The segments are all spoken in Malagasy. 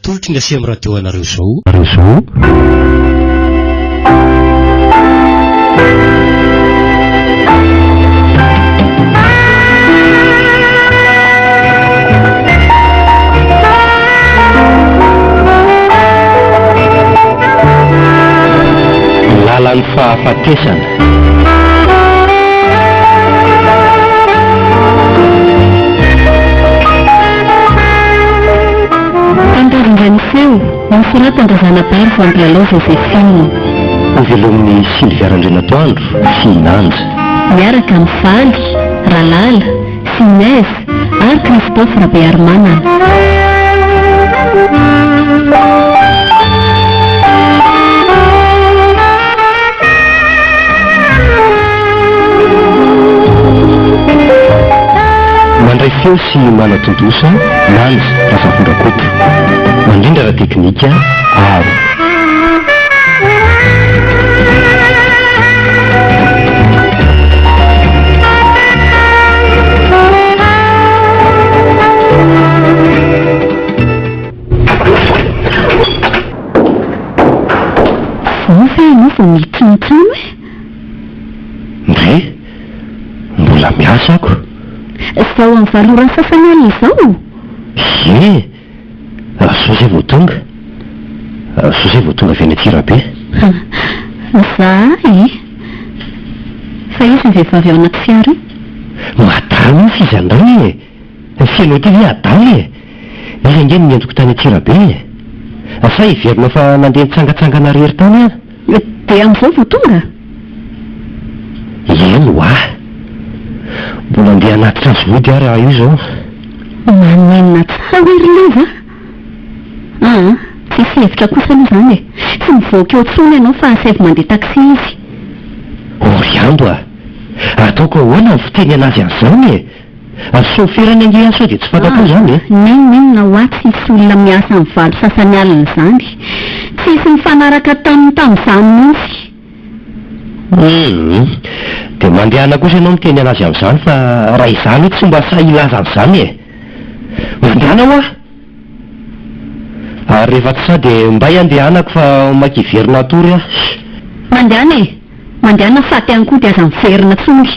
tolotra ingasy amin'ny radio anareo zao. Lalan'ny fahafatesana. Tantarin-draniseho nosoratan-drazana Bary Fampilalao Joséphine. Novelomin'ny Sylvia Randrenatoandro sy Nanja. Miaraka amin'ny Faly, Ralala, Sinez ary Christophe Rabearmanana. Mandray feo sy manatondosa Nanja Razafondrakoto, mandrindra ra teknika Aro. Vao mitrinotrino e? Ndray, mbola miasa ako. Zao amin'ny valorany sasany alina izao? Ie, so zay vao tonga. So zay vao tonga avy any Antsirabe. Za e? Fa izy ny vehivavy ao anaty fiara? Madama izy izy andray e. Fianao ty ve adala e. Izy angeny miendriko tany Antsirabe e. Sa hiverina fa nandeha nitsangatsangana rery tany aho. Dia amin'izao vao tonga? Eno mbola andeha anaty transvody ary aho io zao. Manenina tsara hoe rilova? Tsisy hevitra kosa aloha izany e. Tsy mivoaka eo tsony ianao fa asavy mandeha taxi izy. Oriando ataoko ahoana ny fiteny anazy an'izany e. Soferany ange aso dia tsy fantako izany e. Ninona ho atsy misy olona miasa amin'ny valo sasany alina izany. Tsisy mifanaraka tamin'izany mihitsy. Dia mandehana kosa ianao miteny anazy amin'izany fa raha izany tsy mba sa ilaza an'izany e. Mandehana ho ary rehefa tsy sa dia mba handehanako fa makiverina atory aho. Mandehana e. Mandehana faty ihany koa dia aza miverina tsony.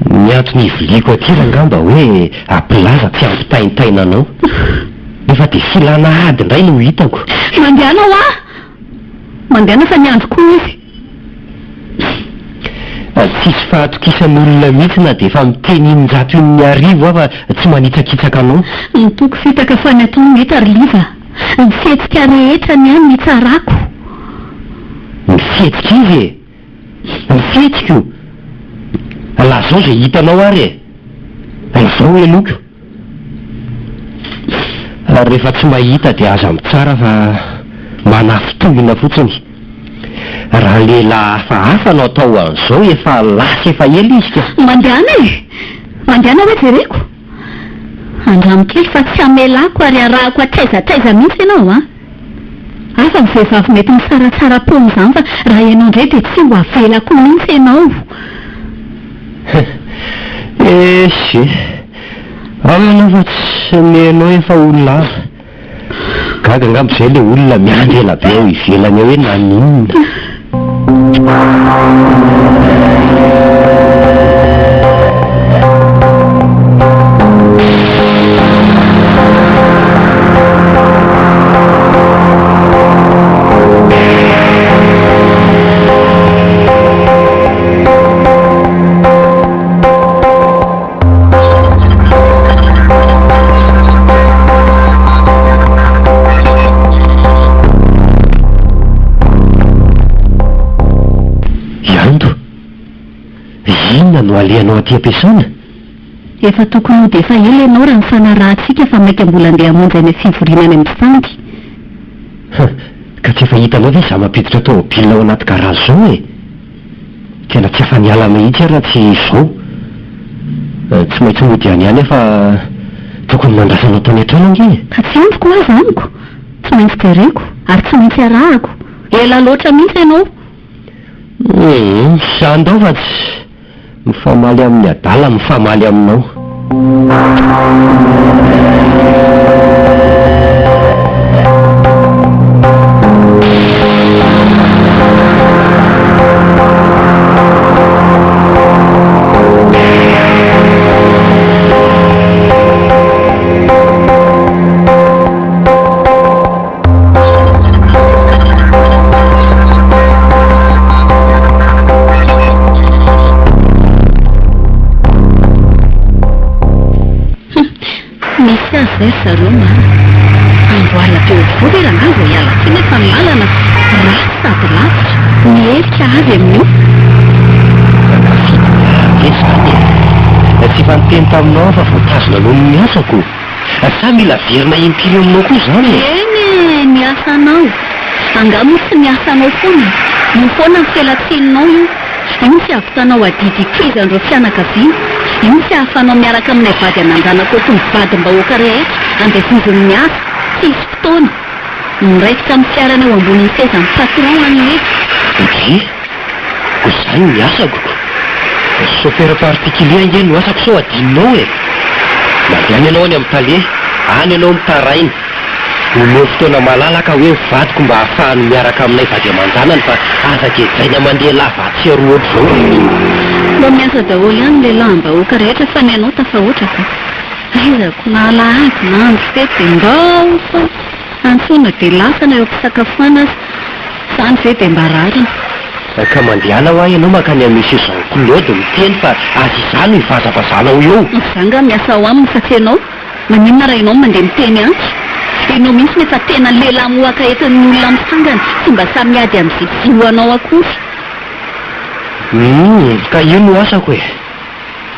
Ny antony iviliako aty rangamba hoe ampilaza tsy ampitaintaina anao. Efa dia filana ady indray no hitako. Mandehana ho mandehana fa niandro koa izy. Tsisy fahatokisan'olona mihitsy na dia efa miteny injato ny arivo aho fa tsy manitsakitsaka anao. Nitoko fitaka fa ny atao mety ary liva. Ny fihetsika rehetra ny any mitsarako. Ny fihetsika izy e? Ny fihetsika io? Lazao izay hitanao ary e. Izao eloko. Rehefa tsy mahita dia aza mitsara fa manafitohina fotsiny. Raha lehilahy hafa no atao an'izao efa lasa efa ela izy ka. Mandehana e. Mandehana hoe jereko. Andramo kely fa tsy amelako ary arahako atraizatraiza mihitsy ianao Afa ny vehivavy mety misaratsara pony izany fa raha ianao indray dia tsy ho avelako mihitsy ianao. Esy anao fa tsy menao efa olona hafa. Gaga angamba izay ilay olona miandry ela be ao ivelany hoe naninona. No alehanao aty am-piasana? Efa tokony ho dia efa ela ianao raha mifanarahantsika fa mainka mbola andeha hamonjy any fivorinany amin'ny sangy. Ka tsy efa hitanao ve za mampiditra tômôbilina ao anaty garazy zao e? Tena tsy efa niala mihitsy raha tsy izao. Tsy maintsy mody any ihany fa tokony mandrasanao tany an-trano ange. Ka tsy androko azy amiko. Tsy maintsy jereko ary tsy maintsy arahako. Ela loatra mihitsy ianao. Sandao fa tsy mifamaly amin'ny adala mifamaly aminao. misy azy zay zareo ma andoala teo vory raha vao hiala tsy nefa ny lalana ratsy sady lavitra mierika azy amin'io izany tsy fanonteny taminao fa voatazona aloha ny miasako sa mila verina impiry aminao koa zany eny miasanao angamo tsy miasanao foana io foana nyfialatseninao io io tsy avitanao adidikizandreo fianakaviana io tsy ahafanao miaraka aminay vady aman-janako tony vadym-bahoaka rehetra andevoziny miasa tsisy fotoana miraikitra amin'ny fiarana eo amboniny seza ny patron any eky ko zany miasako chauffeur particulier nge no asako sao adinonao mandeany ianao any amin'ny tale any ianao mitarainy omeo fotoana malalaka hoe vadiko mba ahafahany miaraka aminay vady aman-janany fa azaka ejaina mandeha lavatsy aroa ohatr' zao mba miasa daholo ihany le lambahoaka rehetra fa ny anao tafahotraka aizako na alahady na andro fety mbao fa antsona dia lasana eo ampisakafoana azy zany ve dia mba rariny ka mandehana ho ahy ianao makany amin'ny monsieur Jean Claude miteny fa azy izany hivazavazanao eo zanga miasa ho aminy fa tsy ianao maninona raha ianao mandeha miteny antsy ianao mihitsy nefa tena lehilahy mohaka entin'ny olona misangana tsy mba samiady amin'izay zioanao akory ka io no asako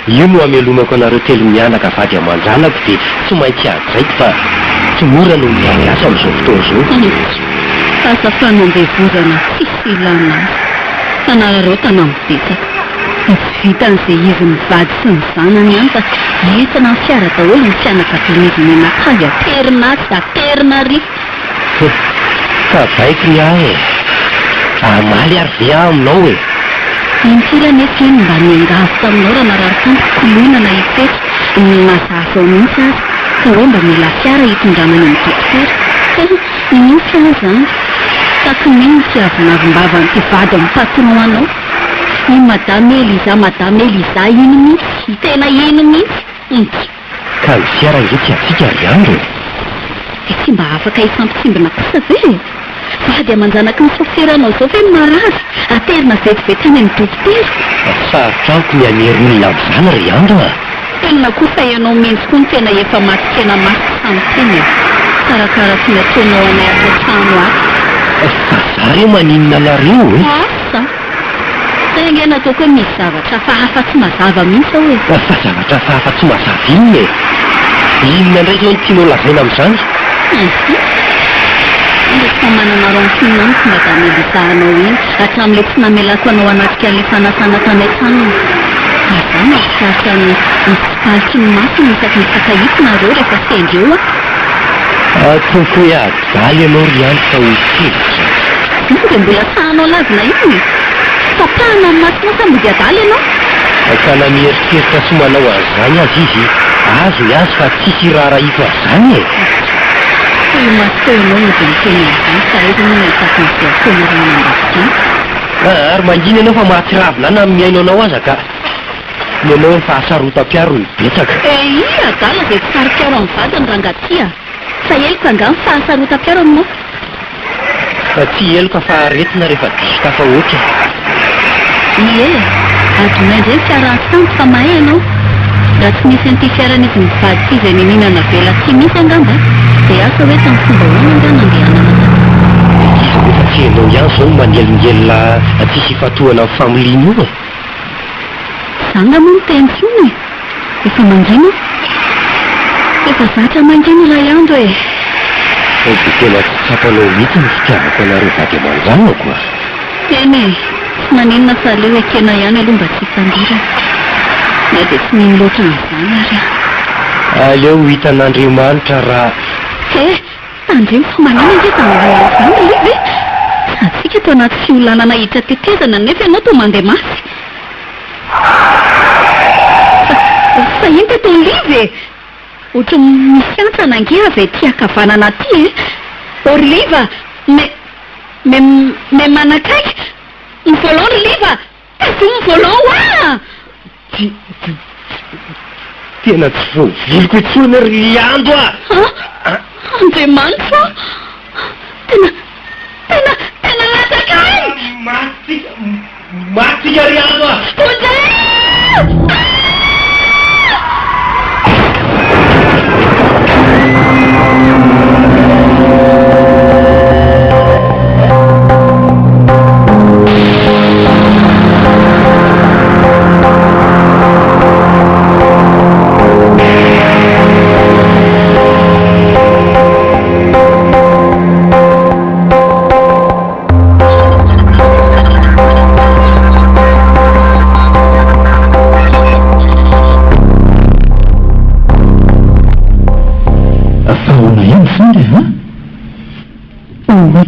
io no amelomako anareo telo mianaka vady aman-janako dia tsy maintsy adraiky fa tsy mora no miasa amin'izao fotoana zao asa fanambevozana tsisy ilana tanarareo tana mibetsaka vitan'izay izy mivady sy ny zanany any fa entina ny fiara daholo ny fianakaviana izy menakazy aterinasy aterina rifa ka baiko ny ahy amaly ary ve aminao intsira nefa eny mba niangavo taminao raha marary tampo kolonana ifetra ny mazazao mihitsy azy ka hoe mba mila fiara hitondramany amin'ny dokotera nisy azy taky miny tsy avinavimbavany ty vady amin'ny patron anao i madame Eliza ino mihitsy tena ino mihitsy ka ny fiara nge tsy atsika ry andro dia tsy mba afaka ifampitsimbina kosa ve vady aman-janaky ny soferanao zao ve marary aterina vetivety any amin'ny dokotera sarotrako ny aneriny amin'izany ry andro tena kosa ianao mihitsy koa ny tena efa matykena masy samyteny karakara tsy nataonao anay ato-trano aky fa za reo maninona nareo asa sainge nataoko hoe misy zavatra fahafa tsy mazava mihitsy ao fa zavatra fahafa tsy mazava inona inona indray zao ny tianao lazaina amin'izany fa mananaro amin'ny fihinany tsy mba da melizahanao iny hatramin'le tsy namelako anao anatrika an'le fanasana tany an-tranony aza mahafitraritra ny misipaliky ny masy ny isaky ny sakahitynareo rehefa sendreo toko hoe adaly ianao ry any fa ho tevitra io dia mbola sahanao lazina iny tapahana amin'ny masina sa mbody adaly ianao ka na mieritreritra sy manao an'izany azy izy azo azy fa tsisy raharahifa azany io masika ianao no dia miteny an'izany fa ezo no nahitako ny voatoana ry manambakizany ary mangina ianao fa mahatsiravina na amin'ny aino anao aza ka ny anao ny fahasarotam-piaro ny betsaka adala zay tsy sary-piaro amin'ny vadiny rangatia fa eloko angamy fahasarotam-piaro aminao fa tsy eloka fa aretina rehefa disoka oatra adonay ndray fiara ansambo fa mahay ianao raha tsy misy an'ity fiaran'izy mivady ty izay nininana vela tsy misy angamba dia asa hoe tamin'ny fomba hoana nga nandehanana izy rehefa tsy hainao ihany zao no manelongelona tsisy ifatohana amin'ny familiana io zanga moa no teny tsony efa mangina efa zatra mangina raha iandro dia tena tsy tsapanao mihitsy ny fitiavako anareo vady aman-janona koa eny tsy naninona fa leo ekena ihany aloha mba tsy hitandirana na dia tsy niny loatra n'izany ary aleo hitan'Andriamanitra raha andremo fa manina nge tanzany le ve atsika to anaty fiolanana hitra tetezana nefa ianao to mandeha masy fa iny teto live ohatra misy antsana nge avy ty akavanana ty orliva me manakaiky ny volant ry liva ezo ny volant oa tena tsy voaviloko itsony ry ando Andriamanitra tena latakany matika ry ando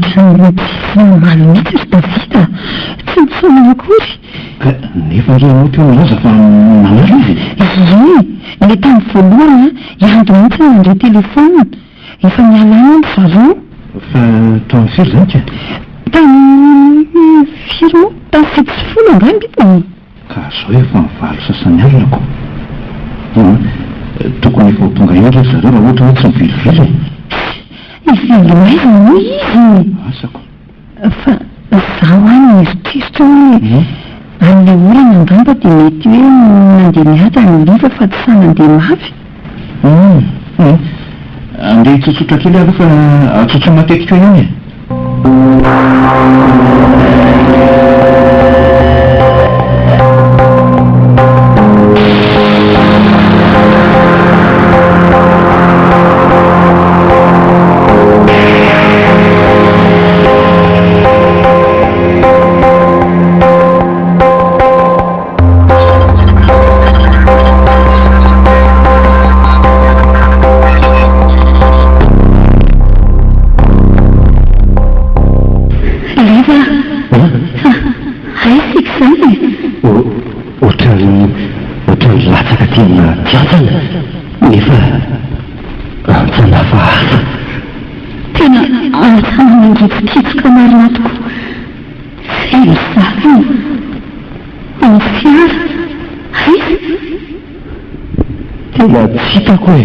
ohatran'ny malo mihitsy ry Davida, tsy misonona akory. Nefa ianao teo milaza fa manara izy. Ilay tany voalohany iandy mihitsy mandray telefona, efa mialana ny zareo. Fa tao amin'ny firy zany ka? Tany firy moa, tany 7 angamba io. Ka zao efa mivalo sasany alinako. Tokony efa ho tonga eo rehefa zareo raha ohatra hoe tsy mivilivily. Iveloaiza moa izy. Asako. Fa zaho any eritreritra hoe an'ilay olana angamba dia mety hoe nandeha miasa ny liva fa tsy sa nandeha mafy. Andeha tsotsotra kely aloha fa atsotso matetika ihany e. Ohatrany latsaka tena tiantsana nefa antsanava hafa. Tena antsana mandritsitsitsika marina tokoa. Izay ny zakany ny fiara aiza tena tsy hitako e.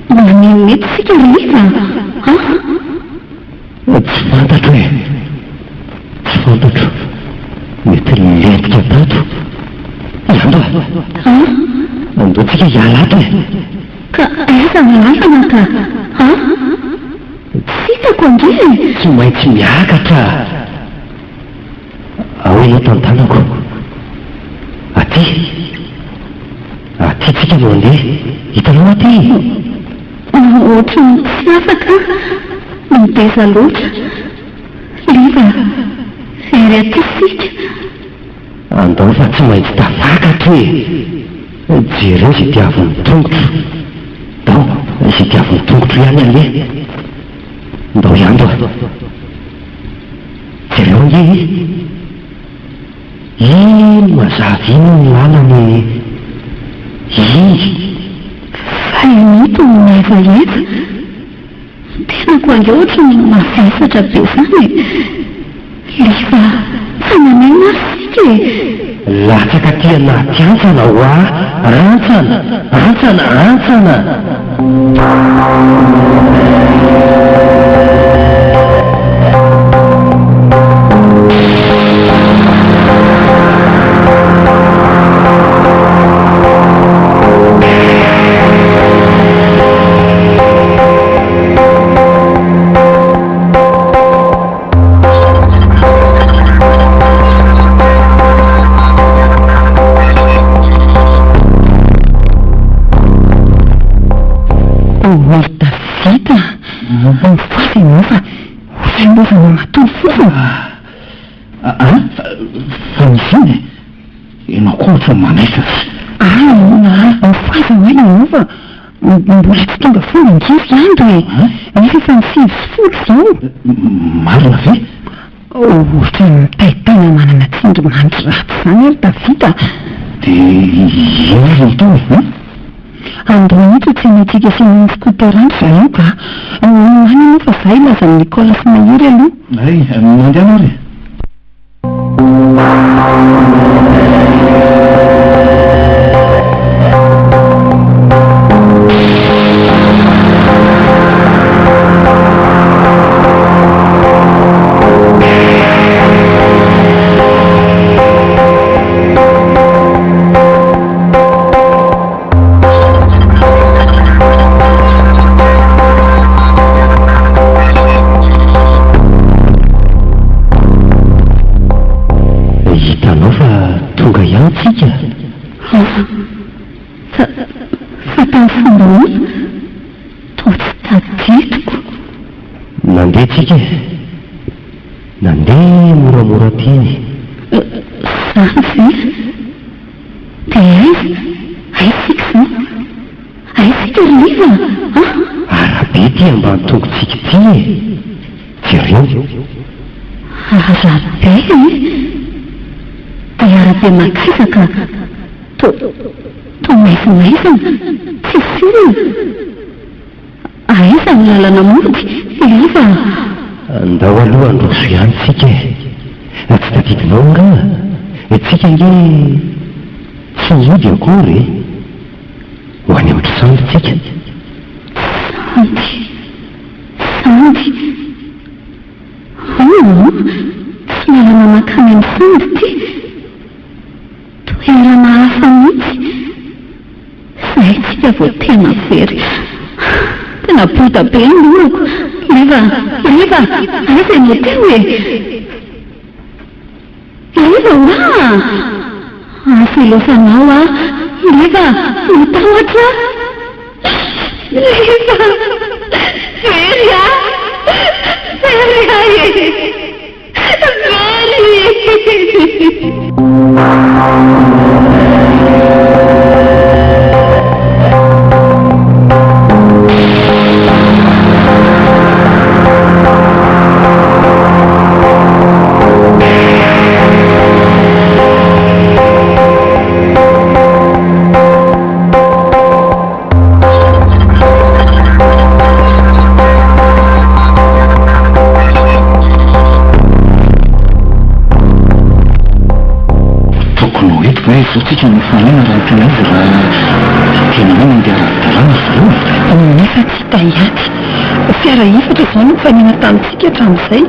Maneno mety sika riva tsy fantatro e. Tsy fantatro. Mety lentika tato. Iandoa andoatsika hiala ato e. Ka aiza mialana ka tsy hitako andre. Tsy maintsy miakatra. Ao ianao tantanako. Aty tsika no andeha. Hitanao aty. Ohatrany tsy afaka miteza loatra. Liva very aty sika. Andao fa tsy maintsy tafakatra e. Jereo izay tiavin'ny tongotro. Dao izay tiavin'ny tongotro ihany aleha. Ndao iandoa. Jereo nge mazava ino ny lalany. Fa mito ny maevaeva. Tena koa ange ohatra ny mavesatra be zany e. Liva fanamaina sika e. Latsaka tiana tiantsana hoa. Antsana. Mifaly mofa ofanova mamatolo fofona. Fa misiny ianao koa ohatry manaitra. Mifaly hoaina mofa mbola tsy tonga foana ngiry andro e. Nefa efa ny 5 zao. Marina ve? Ohatra mitaitaina manana tsindry mandry ratsy zany ary Davida. Dia ino itony? Androanitra tsy maintsika sy ny skoterandro zareo ka mana fa zay lazan'ny Nicolas mahery aloha. Ay, mandeha ary. Fa tany fomba ny to tsy taditiko. Nandeha tsika nandeha moramora teny. Zany ve? Dia aisika zao? Aisika riva? Arabe be tia mba tongotsika ty e jereo arabe arabe makisaka to maizimaizina tsisy olona aiza ny lalana mody iva andao aloha androso ihany tsika e tsy tadidinao nga tsika nge tsy mody akory ho any amin'ny samby tsika samby tsy lalana makany amin'ny samby ty toerana hafa mihitsy zay tsika vo tena very tena bota be ny loroko liva aiza no teo e liva oa afilosanao a liva mitahotra liva very a tsika mifanena raha tena izy raha tena hoe mandeha ara-dalàna zareo nefa tsy tahiaty fiara ifatra zao no mifanena tamintsika hatramin'izay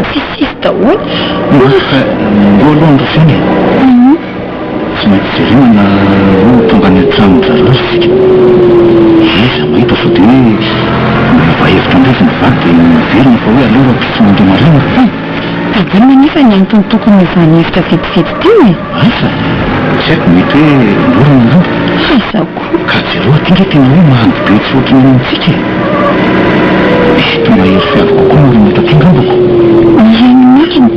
tsisisy daholo fa mbo aloha androso eny tsy maintsy jerenana ho tonga any an-trano zareo sika iza mahita sao de hoe mba hevitra ndray izy mivady dia miverina fa hoe aleoako tsy mandeha marina tadinina nefa ny antony tokony izany hevitra vetivety teo e asa tsy haiko mety hoe lorana ngamba aizako ka jereo ty ndray tena hoe mahandy be tsy ohatrany amintsika mety mahery fiavy kokoa norina taty ngambako ihany makiny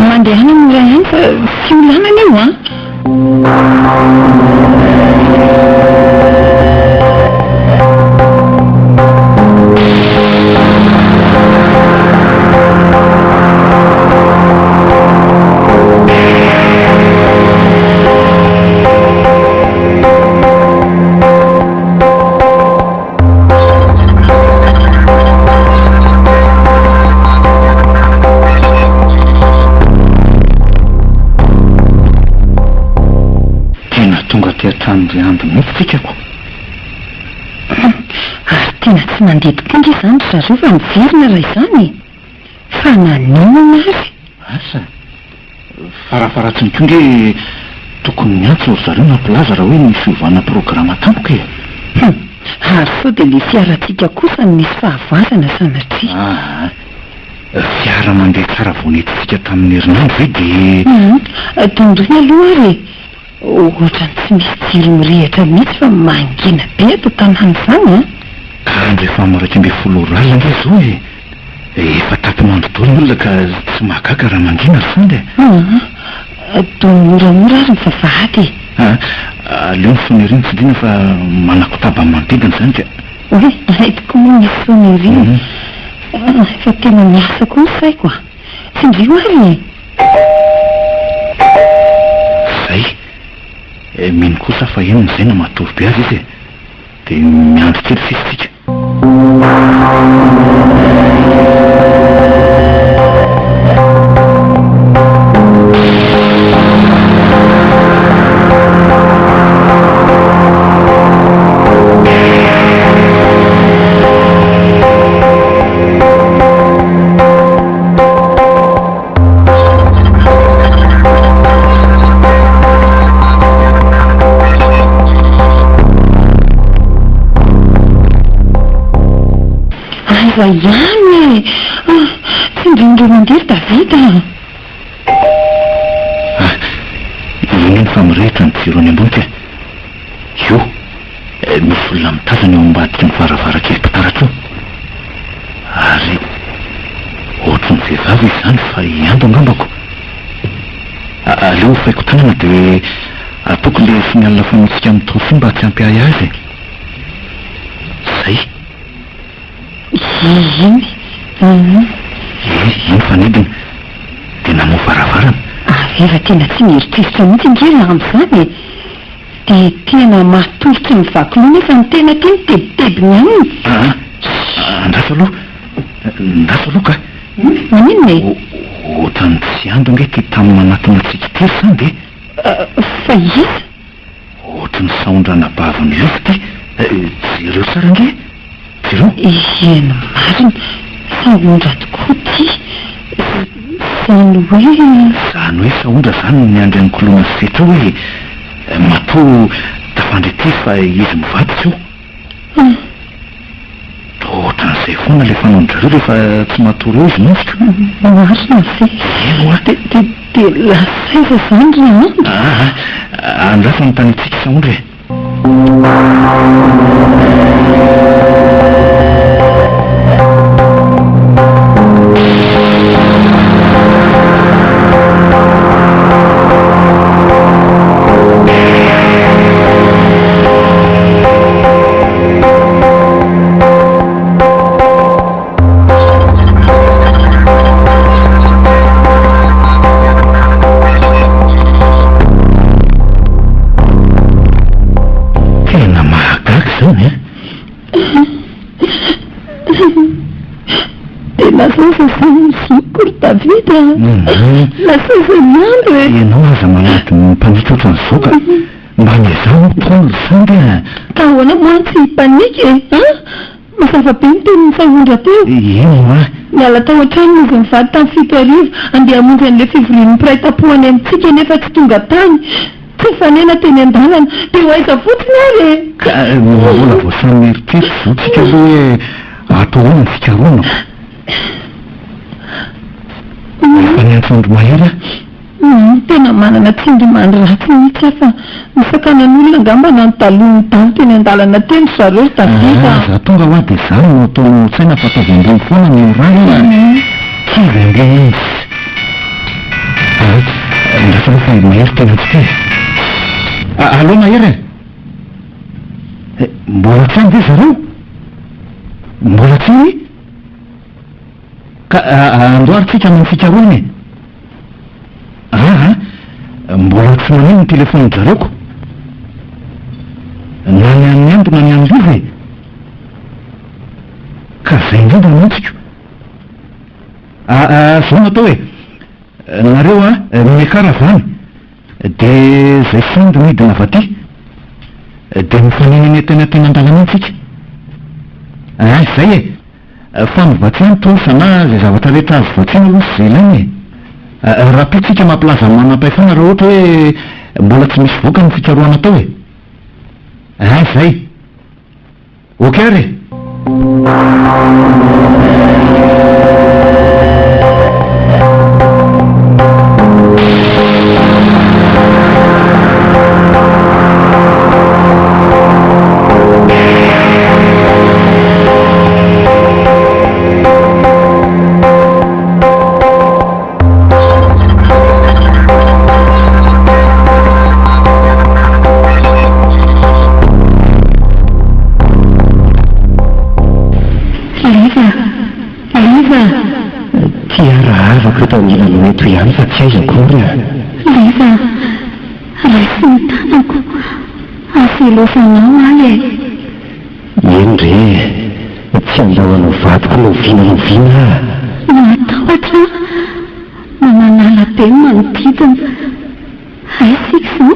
mandehana mora ihany fa sy olanana io a andry andro mihitsy tsikako ary tena tsy mandedika indry izany zareo fa miverina raha izany fa naninona ary asa farafaratsiny ko ndre tokony miantso ry zareo nampilaza raha hoe misy ovana programa tampoka e ary sao dia le fiaratsika kosa no misy fahavazana sanatria fiara mandeha tsara vonetitsika tamin'ny herinandro ve dia tondrina aloha ary ohatrany tsy misy jiro mirehatra mihitsy fa mangina be ato tanany izany ka andrefa maraika ambe folo rala nge zao e efa tato mandodolo olona ka tsy mahagaga raha mangina ry sandy do moramora ary mivavahady aleo ny soneriny tsy dina fa manako taba ny manodidina zany ka oe haitoko moa misy soneriny efa tena miasa koa ny saiko a tsy ndrio ary zay mino kosa fa enony zay na matovy be azy izy e dia miandro kely sisitsika ihany tsy indrindro mandery davita inony fa mirehitra ny jiro any ambony ka io misy olona mitazana eo ambadika ny varavarakely mpitaratra io ary ohatry ny vehivavy izy zany fa iando angambako aleo faiko tanana dia ataoko le sinialina fa misika amin'ny tosy mba tsy hampiahy azy zay iny fanidina dia namoa varavarana. Efa tena tsy mieritreritra mihitsy ngery amin'izany dia tena matoritra mivaky loha nefa ny tena teny tebitebiny aminy. Andraso aloha, ndaso aloha ka. Maninona e? Ohatrany tsy andro nge ty tamin'ny manatona antsika tery zany de. Fa iza? Ohatrany saondrana baviny loka ty. Jereo tsara nge? Jereo? Iena marina, saondra tokoa ty. Zany hoe saondra zany ny andry ankolona setra hoe matoa tafandry ty fa izy mivady tsy io. Ohatran'izay foana le fanaondrareo rehefa tsy matory eo izy mihitsika. marina ve? Eno a. De lasaiza zany ry andro. Andrasa ny tany antsika saondra e. Lasaiza zany zokolo Davida. Lasaiza nyandro e. Ianao aza manaty mpanitra ohatran'izao ka mba niazano Paoly zany ka ahoana moa tsy hipanika e? Mazava be ny tenin'ny saondra teo. Ino a? Miala tao an-trano izy mivady tamin'ny 7 arivo andeha hamonjy an'ilay fivorian'ny mpiray-tam-po any amintsika nefa tsy tonga tany. Tsy fanena teny an-dalana dia ho aiza fotsiny ary e. Ka mbola voasany mieritreritry zao tsika aloha hoe atao hoe ny fikaroana. Efa niantsondro mahery a? Tena manana tsindrimandry ratsy mihitsy afa misakanan'olona angamba nanontaloany daly teny an-dalana teny zareo Davida. Za tonga ho a dia zany no atao tsaina fataovy foana ny orana. Tsy vandeha izy. Ndrasa rehefa mahery tena tsy te. Allo mahery e? Mbola tsy any ve zareo? Mbola tsy any? Ka andoharitsika amin'ny fikaroana e? Mbola tsy manino ny telefony zareko. Na ny an'ny ando na ny an'ny liva e. Ka zay indrindra mihitsika. Zao natao e. Nareo miakara zany. De zay sandy midina avy aty. De mifanenene tena an-dalana itsika. Zay e. Fa mivatsiny tosa na zay zavatra rehetra azo vatsiny aloha sy zay ilainy e. Raha pitsika mampilaza manam-pahefana raha ohatra hoe mbola tsy misy voaka ny fikaroana tao e. Zay. Ok ary. Mety ihany fa tsy aiza kory a. Leva, raisy ny tanako, aselosanao ahy e. Eny re, tsy andahoanao vadiko noviana. Natahotra, mananala be manodidina. Aisika zao?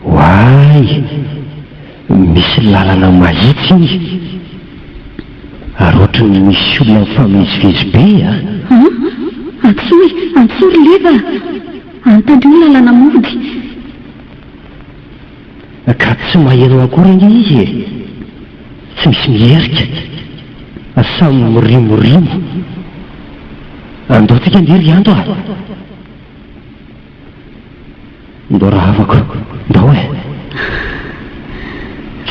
Hoay, misy lalana mahitsy. Ary ohatrany misy olona mifamizivezy be a. Antsory leva, antandreo lalana mody. Ka tsy maheno akory nge izy e. Tsy misy mierika. Samy morimorimo. Andao tsika ndery andro a. Ndao raha havako, ndao e.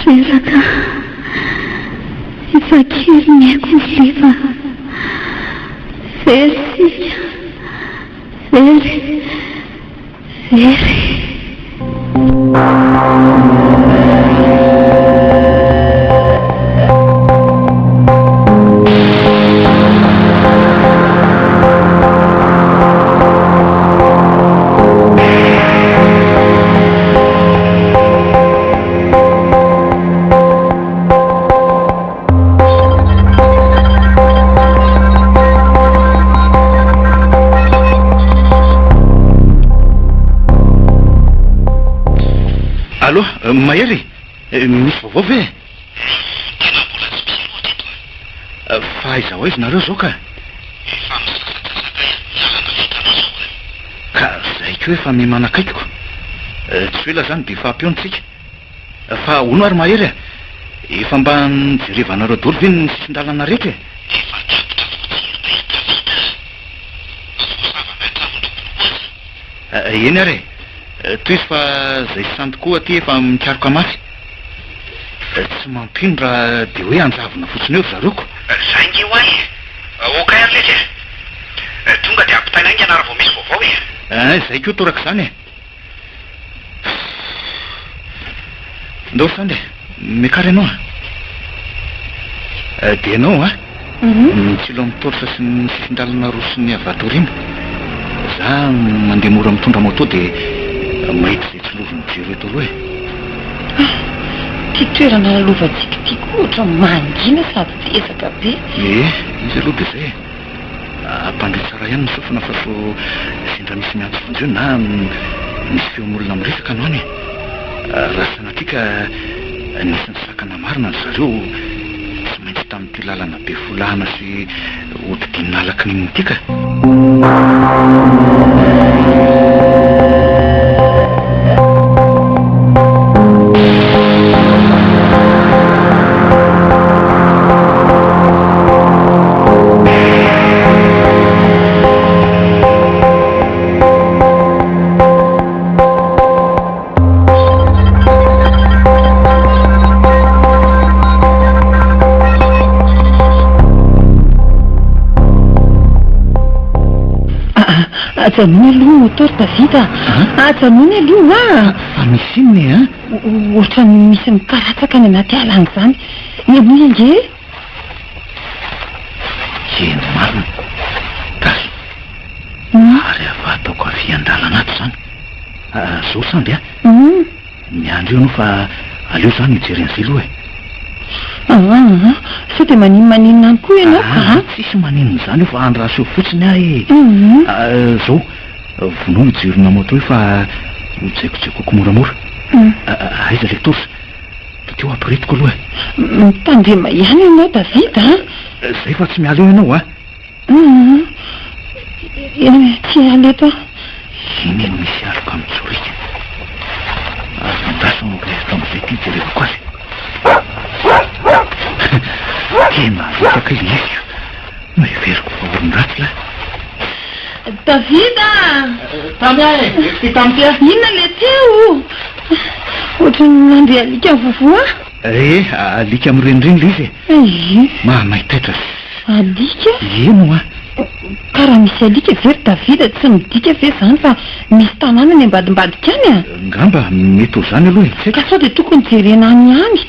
Reraka, efa kely ny haiko ny leva. Very sika, very. Allô, Mahery, misy vaovao ve? Tena mbola tsy misy loatra eto. Fa aiza ho aiza nareo zao ka? Efa misasatsaka hialana vitanao zao e. Ka zay ko efa mimanakaikiko. Tsy ela zany de fampionytsika. Fa hono ary Mahery a? Efa mba nijerevanareo daholo ve ny sisin-dalana rehetra? Efa tapitra voatsirina hitavita. Azosava miantramondokokoazy. Eny ary toy izy fa zay sandy koa aty efa mikaroka mafy. Tsy mampino raha de hoe anjavona fotsiny eo zareoko. Zay nge ho ahy. Okay ary lety e. Tonga de ampitaina inga anara vao misy vaovao e. Zay koa toraka zany e. Ndao sandy mekary ianao a? De ianao a? Mitsilo amin'ny torsa sy ny sisin-dalana roa sy ny avatorina. Za mandeha mora mitondra moto de mahita zay tsy loviny jiro eto aloha e. Ty toerana lovantsika ty koa ohatra mangina sady tesaka be. Izy aloha de zay ampandry tsara ihany ny sofina fa so sendra misy miantso vonjeo na misy feon'olona miresaka anao any. Raha sanatria ka nisy ny sakana marina ny zareo tsy maintsy tamin'ity lalana be folahana sy hodidin'alaky n'inony ity ka. Ajanony aloha motora Davida. Ajanony aloha Fa misy inony a? Ohatra misy mikaratsaka any anaty alana zany. Enoy nge? Eny marina. Tasy. Ary ava ataoko avy an-dalana ato zany. Zao sandy a? Miandro eo anao fa aleo zany hijery an'izay aloha e. Sao de maninona any koa ianao ka? Tsisy maninona zany io fa andraso eo fotsiny ahy. Zao vonoa hijerona moto io fa hojaikojaikoko moramora. Aiza le torsa? Teo ampiretiko aloha e. Mitandrema ihany ianao Davida. Zay fa tsy miala eo ianao a? Tsy aleto a. Iny eny misy aloka mitsorika. Azo mandasa rehefa am'izay ty jerevako azy. Tena vitaka izy. Maeveriko fa orin-dratsy la. Davida! Tamy ahy, ty tamy ty a? Inona le teo? Ohatra nandeha alika vovoa? Alika amirenireny le izy e. Mahitaitra. Alika? Eno a? Karaha misy alika very Davida, tsy midika ve zany fa misy tanàna ny ambadimbadika any a? Ngamba mety ho zany aloha e. Ka sao de tokony jerena any ihany.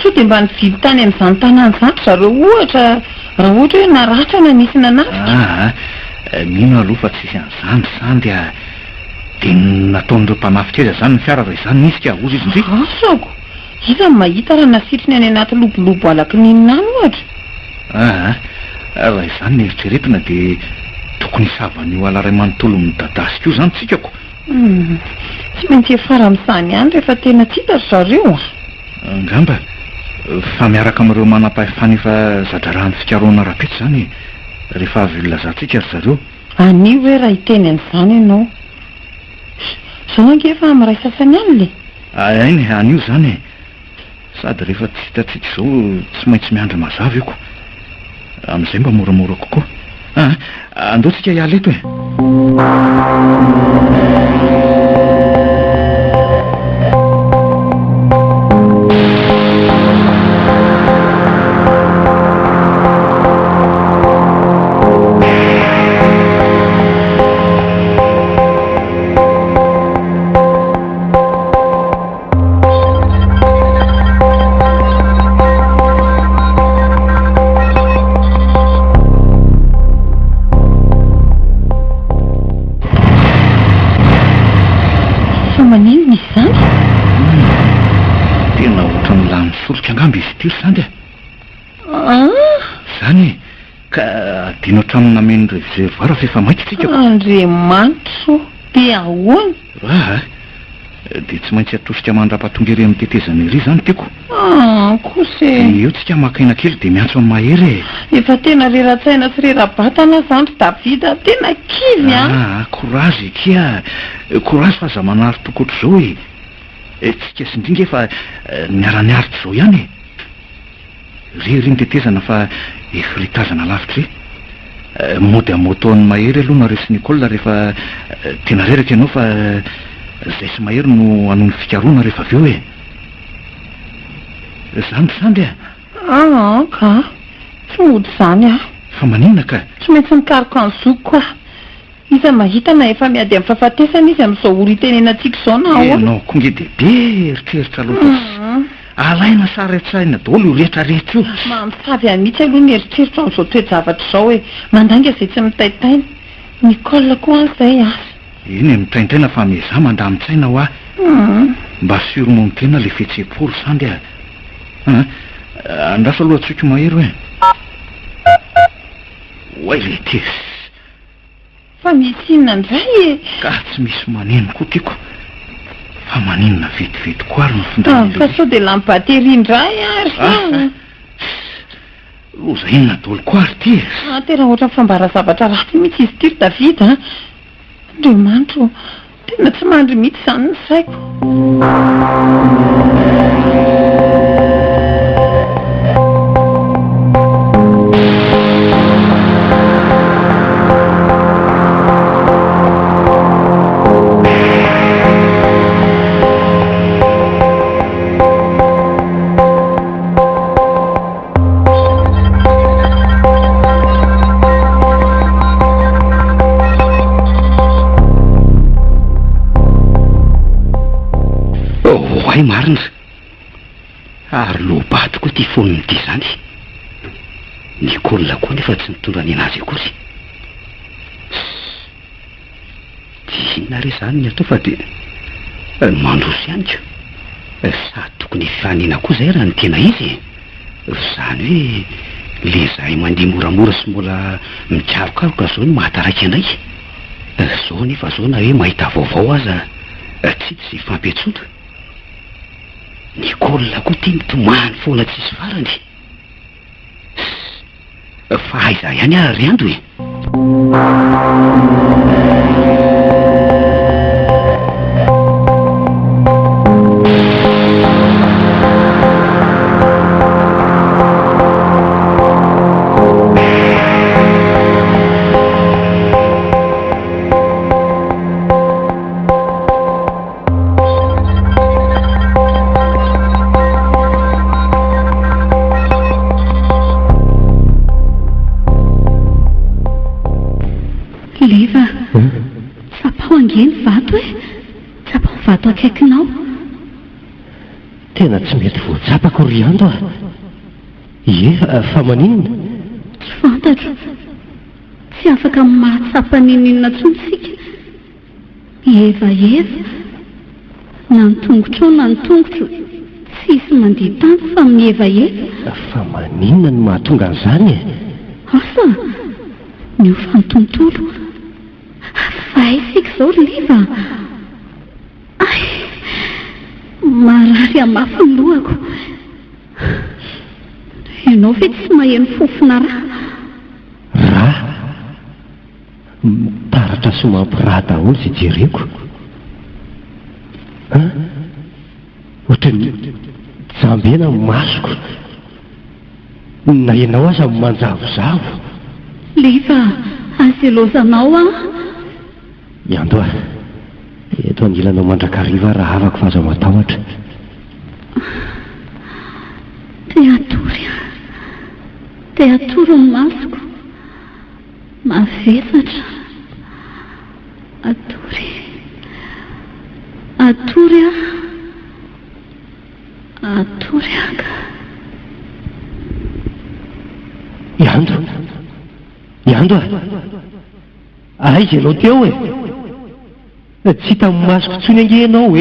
Sao de mba nividy tany amin'izany tanàna zany zareo ohatra raha ohatra hoe naratra na nisy nanafika. Mino aloha fa tsisy an'izany sandy a. De nataon'ireo mpamafy kely zany ny fiara raha izany nisy ka ozy izy ndray. Asako iza mahita raha nasitriny any anaty lobolobo alaky ninona any ohatra. Raha izany ny eritreretina de tokony hisavan'io ala ray manontolo midadasika io zany tsikako. Tsy maintsy efara amin'izany ihany rehefa tena tsy hita zareo. Ngamba fa miaraka amin'ireo manam-pahefana efa zadrarahany fikaroana rapitra zany rehefa avy lazantsika ry zareo. Anio hoe raha hiteny an'izany ianao. Zao ange efa amiray sasany any le. Ainy anio zany e. Sady rehefa tsy hitatsika zao tsy maintsy miandry mazava eko. Amin'izay mba moramora kokoa. Andeotsika hiala eto e. Tena ohatran'ny lany solika angamba izy ity ry sandy a. Zany ka adino hatraminy nameny reviseroara fa efa maika tsika. Andriamanitro, de ahoana? dia tsy maintsy atosika mandra-pahatonga ery amin'ny tetezana ery izany tiako. Kosa eo tsika makaina kely dia miantso amin'ny mahery efa tena reratsaina sy rera-batana zany ry Davida, tena kivy korazy kia korazy fa za manary tokotra izao tsika sy indrindra efa niara-niaritra izao ihany ry ny tetezana fa efa ritazana lavitra mody amotaon'ny mahery aloha na resy Nicola rehefa tena reraka ianao fa zay sy mahery no anohy fikaroana rehefa avy eo zany sandry ka tsy mody zany fa maninona ka tsy maintsy mikariko an'zoko koa iza mahita na efa miady amin'ny fahafatesana izy amin'izao olo itenenantsika izao na nao konge dehibe eritreritra aloha alaina saretsaina daholo io rehetrarehetra io mampisavy any mihitsy aloha ny eritreritra amin'izao toejavatra izao mandanga izay tsy mitaitaina Nicola koa an'izay iny mitaintaina fa meza mandamintsaina ho mba surmo tena le fihetseham-polo sandry andraso aloha tsoky mahery oay le tesy fa misy inona indray ka tsy misy maneno koa tiako fa maninona vetivety koa ary mifindra fa sao dia lambatery indray loza inona daholo koa ary ty tena ohatra fambara zavatra ratsy mihitsy izy ty ry Davida Andriamanitro tena tsy mandry mihitsy izany ny saiko marina ary lobato koa ty foniny ty zany Nicola koa nefa tsy mitondra ny anazy akory tsy inona re zany ny atao fa dia mandroso ihany ko sady tokony fanina koa zay raha ny tena izy zany hoe le zahay mandeha moramora sy mbola mikarokaroka zao ny mahataraiky anay zao nefa zao na hoe mahita vaovao aza tsy tsy fampiatsoto Nicola koa ty mitomany foana tsisy farany fa aiza ihany ary ando Leva tsapao angeny vato tsapao vato akaikinao tena tsy mety voatsapako ry ando fa maninona tsy fantatro tsy afaka mahatsapa ninina tsontsika eva na nitongotro na nitongotro tsisy mandeha tany fa mieva fa maninona ny mahatonga an'izany asa niofa ny tontolo faisika izao Leva marary amafy ny lohako ianao ve tsy maheno fofona raha mitaratra sy mampiraha daholo zay jereko ohatrany jambena masoko na ianao aza manjavozavo Leva azy lozanao iando eto anilanao mandrakariva raha afaka fa aza matahotra te atory ny masoko mavesatra atory aka iando aiza ianao teo tsy hita amin'ny masoko tsony ange ianao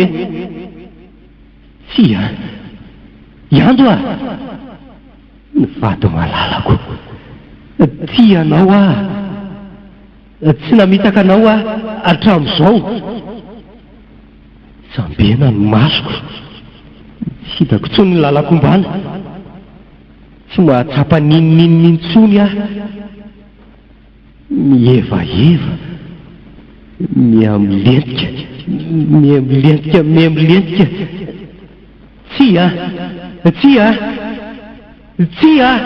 tsy iando ny vady malalako ty ianao tsy namitaka anao atram'izao Jambena ny masoko, tsy hitako tsony ny lalakombana, tsy mahatsapa ninninnintsony aho, mihevaeva, miamilentika, miamilentika, tsy ah, tsy ah, tsy ah.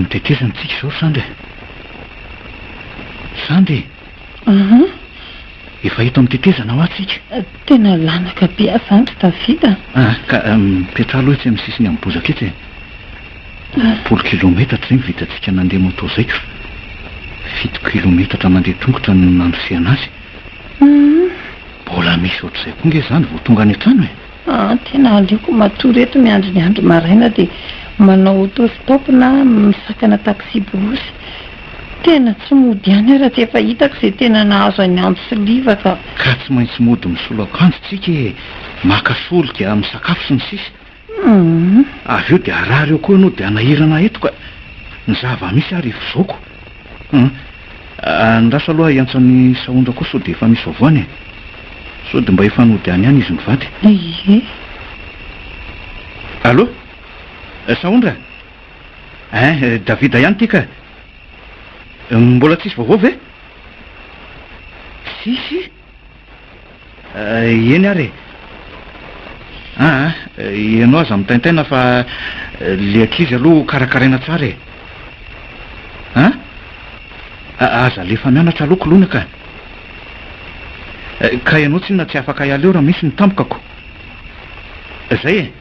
Tetezana tsika izao Sandy. Sandy. Efa hita mitetezana ho atsika. Tena lanaka be azandry Davida. Ka mipetra aloha etsy amin'ny sisiny amin'ny bozaka etsy. 10 kilometatra izay vitantsika nandeha moto zaiko. 7 kilometatra mandeha tongotra no nandrosehana azy. Mbola misy ohatr'izay koa nge zany vao tonga any an-trano e. Tena aleoko matory eto miandry ny andro maraina dia manao autostop na misakana taxi borosy. Tena tsy mody ihany raha tsy efa hitako izay tena nahazo any andro sy livaka. Ka tsy maintsy mody misolo akanjo tsika e. Maka solika misakafo sy ny sisa. Avy eo dia arary eo koa ianao dia anahirana eto ka ny zava-misy ary fizaoko. Andrasa aloha iantsan'ny Saondra koa sao dia efa misy vavoany e. Sao dia mba efa nody any ihany izy mivady. Allô? Saondra? Davida ihany tika. Mbola tsisy vaovao ve? Sisy? Eny ary. Ianao aza mitaintaina fa le ankizy aloha karakaraina tsara e. Aza lefa mianatra aloha kolona ka. Ka ianao tsy na tsy afaka hiala eo raha misy ny tampokako. Zay e.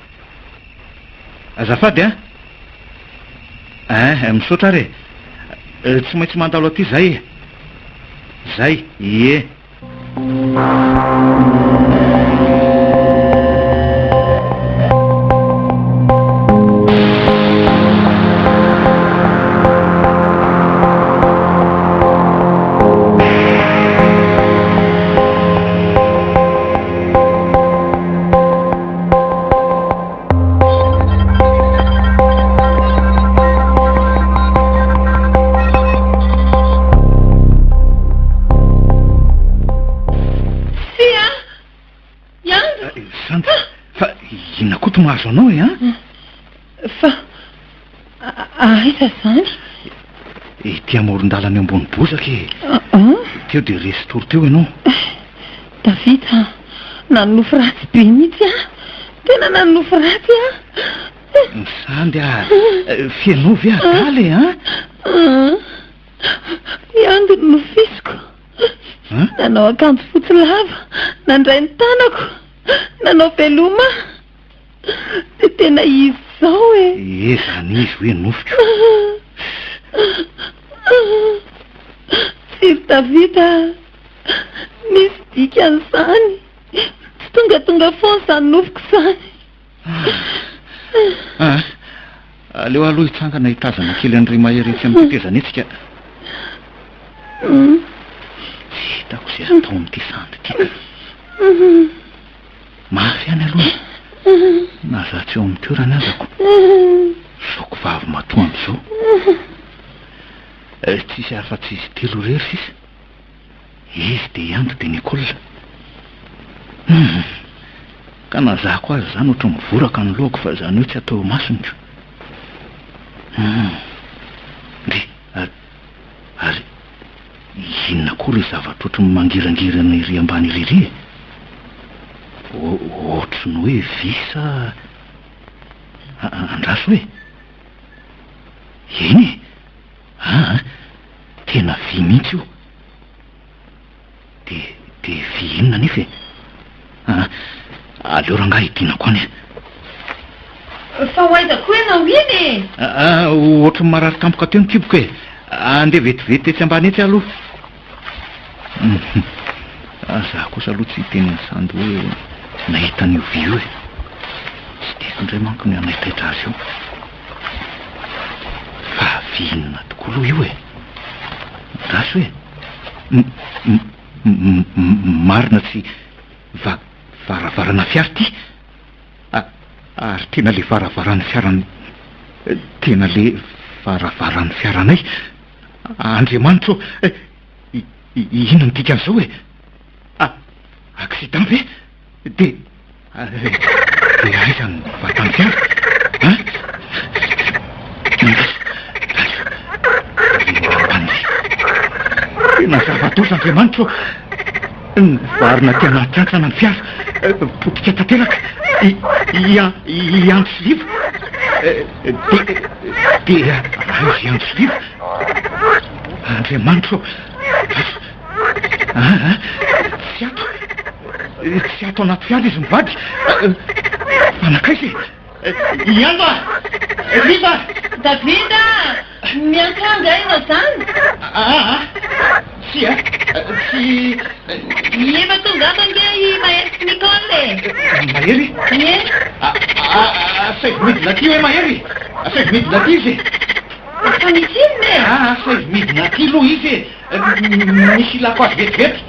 Azafady misaotra ary e. Tsy maintsy mandalo aty zay e. Zay, ie. Mahazo anao e fa aiza zany? Ity amoron-dalana eo ambony bozaka e. Teo dia resy teo ianao. Davida, nanofo ratsy be mihitsy tena nanofo ratsy Sandy fianao ve adaly Iango ny nofisiko. Nanao akanjo fotsy lava, nandray ny tanako, nanao veloma. Dia tena izy zao e. Zany izy hoe nofiko. Tsiry Davida, misy dikan'izany. Tsy tonga foana izany nofiko izany. Aleo aloha hitsangana hitazana kely an'iray maheretsy amin'ny tetezana etsika. Tsy hitako izay atao amin'ity Sandy ity. Mafy ihany aloha. Naza tsy eo amin'ny toerana azako. Saoko vavy matoandro zao. Tsisy afa-tsy izy telo rery sisa. Izy dia iandro dia Nicola. Ka nazahako azy zany ohatra mivoraka ny lohako fa zany hoe tsy atao masonko. Ary inona koa ry zavatra ohatra mangirangirana ery ambany irery ohatry ny hoe visa andraso hoe eny tena vy mihitsy io de vy inona nefa aleo rangaha hidinako any fa hoaiza koa ianao iny ohatry ny marary tampoka teo nikiboko e andeha vetivety tetsy ambany etsy aloha Za kosa aloha tsy teny ny sandy hoe nahita an'io vy io e. Tsy teko indray manko ny anahitaitra azy io. Fa vinona tokoa aloha io e. Rasy hoe marina tsy varavarana fiara ty. Ary tena le varavaran'ny fiarany, tena le varavaran'ny fiaranay. Andriamanitra inona ny dikan'izao e? Accident ve? De aiza ny vatan'ny fiara? Tena zava-doza Andriamanitra ny varina tena tsantsana ny fiara. Potika tanteraka iantsolivo de aiza iantsolivo? Andriamanitra tsy ato anaty fiara izy mivady. Fanakaizy ianva riva Davida, miankanga ina zany? Tsy efa tonga ato nge i Mahery sy Nicole. Mahery? Ie? Saivo midina aty hoe Mahery? Saivo midina aty izy? Fa misy iny e? Saivo midina aty aloha izy e. Misy ilako azy vetivety.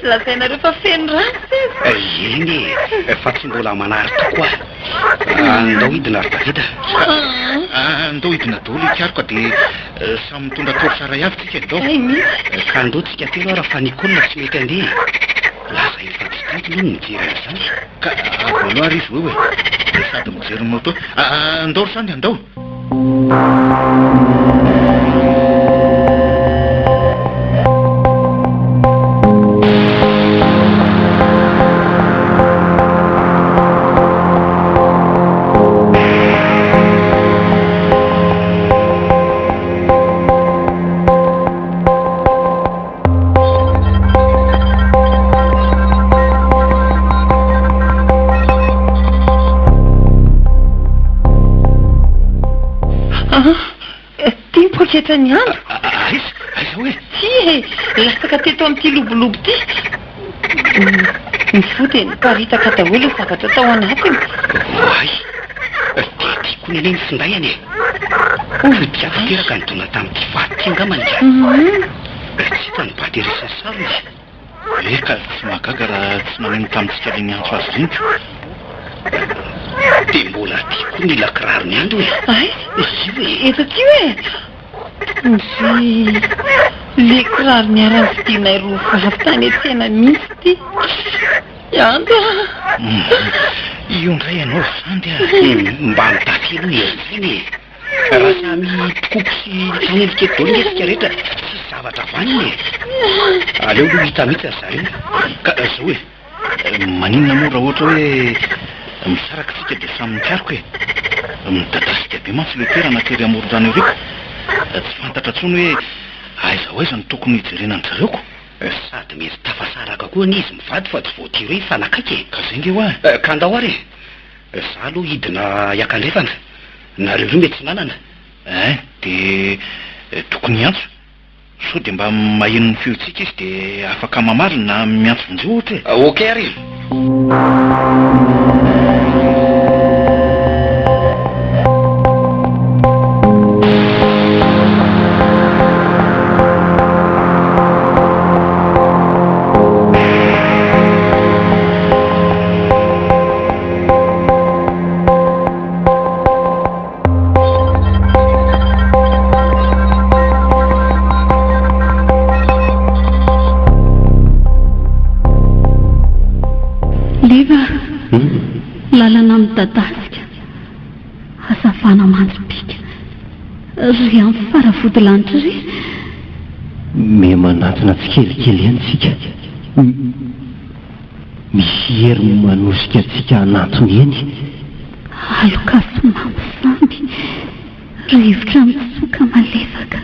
Lazainareo fa feno rasy iny fa tsy mbola manary tokoa. Andao hidina ry Davida. Andao hidina daholo itiaroko de samy mitondra tory saray avy tsika andao. Ka andao tsika telo raha fa Nicole tsy mety andeha. Laza efa tsy tanty no mijery an'izany. Ka voaloha ary izy hoe sady mijery moto. Andao ry sany andao. Ketrany andro. Aiza hoe? Tsy lasaka teto amin'ity lobolobo ty. Ny fo de niparitaka daholo ny zavatra tao anatiny. Ay, tiako tokony ileny finday any e diako teraka ny dona tamin'ity vaty angamany tsy hita ny bady resasarony eka tsy mahagaga raha tsy maneno tamintsika le miantso azy riniko dia mbola tiako ny lakiraro ny andro e ay izy hoe eto ty hoe sy le kiraro ny ara-vidinay roa vavy tany etsena misy ty ianto io ndray ianao sandy mba mitafilo erzany raha samy tokoko sy taneliketo dolo ngesika rehetra tsy zavatra vaniny aleo aloha hita mihitsy azy zareo ka zao hoe maninona moa raha ohatra hoe misaraka sika dia samy mikariko e midadasika be mantsy le toerana tery amoron-drano ireko tsy fantatra tsony hoe aiza ho aiza ny tokony hijerenany zareoko sady mety tafasaraka koa ny izy mivady fa tsy voatiro hoe fanakaiky e ka zay nge ho a ka andao ary za aloha hidina iakandrefana nareo rio mety tsy nanana dia tokony antso so dia mba maheno ny feotsika izy dia afaka mamarina na miantso vonjeo ohatra e ok ary lalana midadasika azavana manjopika ry amin'ny faravodilanitra ry me manantona tsy kelikely antsika misy hery manosika atsika anantony eny alokaso mampisamby rivotra mitsoka malefaka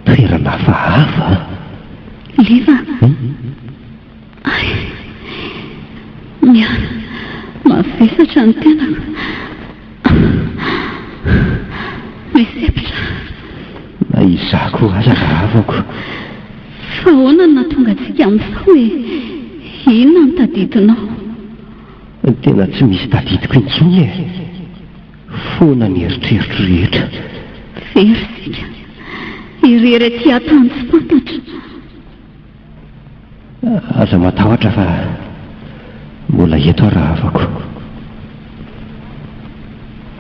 toerana hafahafa leva ay miana mavesatra ny tenako misepitra na izako aza rahavako fa hoana na tonga atsika amin'izao hoe inona ny tadidinao tena tsy misy tadidiko intsony e foana ny eritreritro rehetra verysika irery ty atany tsy fantatra aza matahotra fa mbola eto rahavako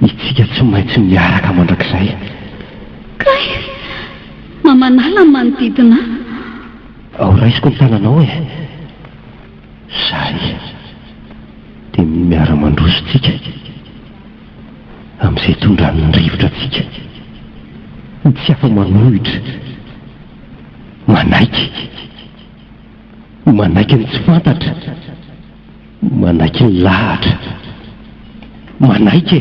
itsika tsy maintsy miaraka mandrakizay kay mamanala ny manodidina ao raisiko ny tananao e zay dia miara-mandroso tsika amin'izay tondran'ny rivotra tsika tsy afa manohitra manaiky ny tsy fantatra manaiky ny lahatra manaiky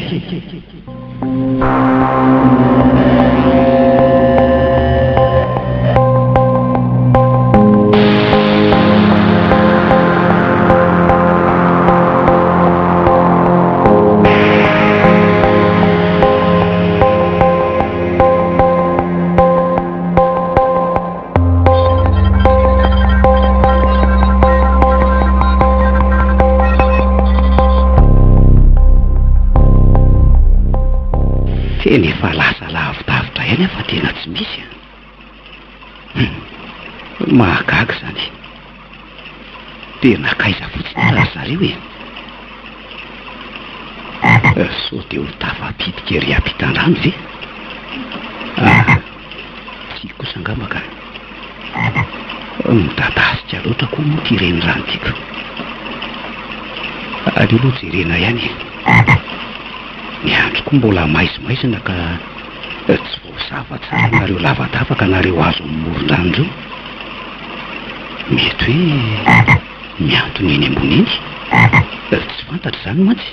teny efa lasa lavidavitra ihany fa tena tsy misy mahagaga zany tena kaiza fotsiny raha zareo e so dia ho tafapitika ery ampitan-drano ve tsy kosa angamaka midadasika loatra koa moa ty ireny rano tiako aleo loha jerena ihany ny andro koa mbola maizimaizina ka tsy voasava tsara nareo lavadavaka nareo azo ammoron-drano reo mety hoe miantony eny ambony eny tsy fantatra zany mantsy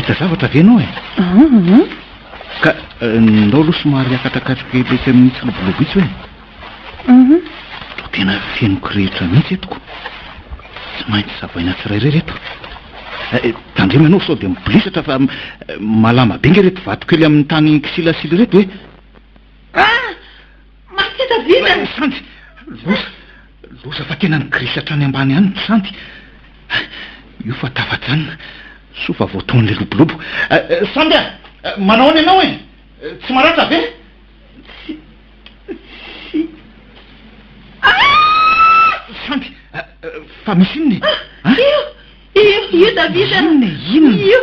mahita zavatra venao e ka ndao aloha somary akatakatrokely letsy amin'ny tsilobolobo itsy hoe to tena fenoko rehetra mihitsy etoko tsy maintsy zavaina tsirairay reto tandremo ianao sao dia mibolisatra fa malama be nge reto vatokely amin'ny tany kisilasily reto hoe maketavina sandy loza fa tena nigirisatra any ambany any no sandy io fa tafajanona so fa voataon'le lobolobo sandy manao any ianao e tsy maratra ve sandy fa misy inony io davida inona inona io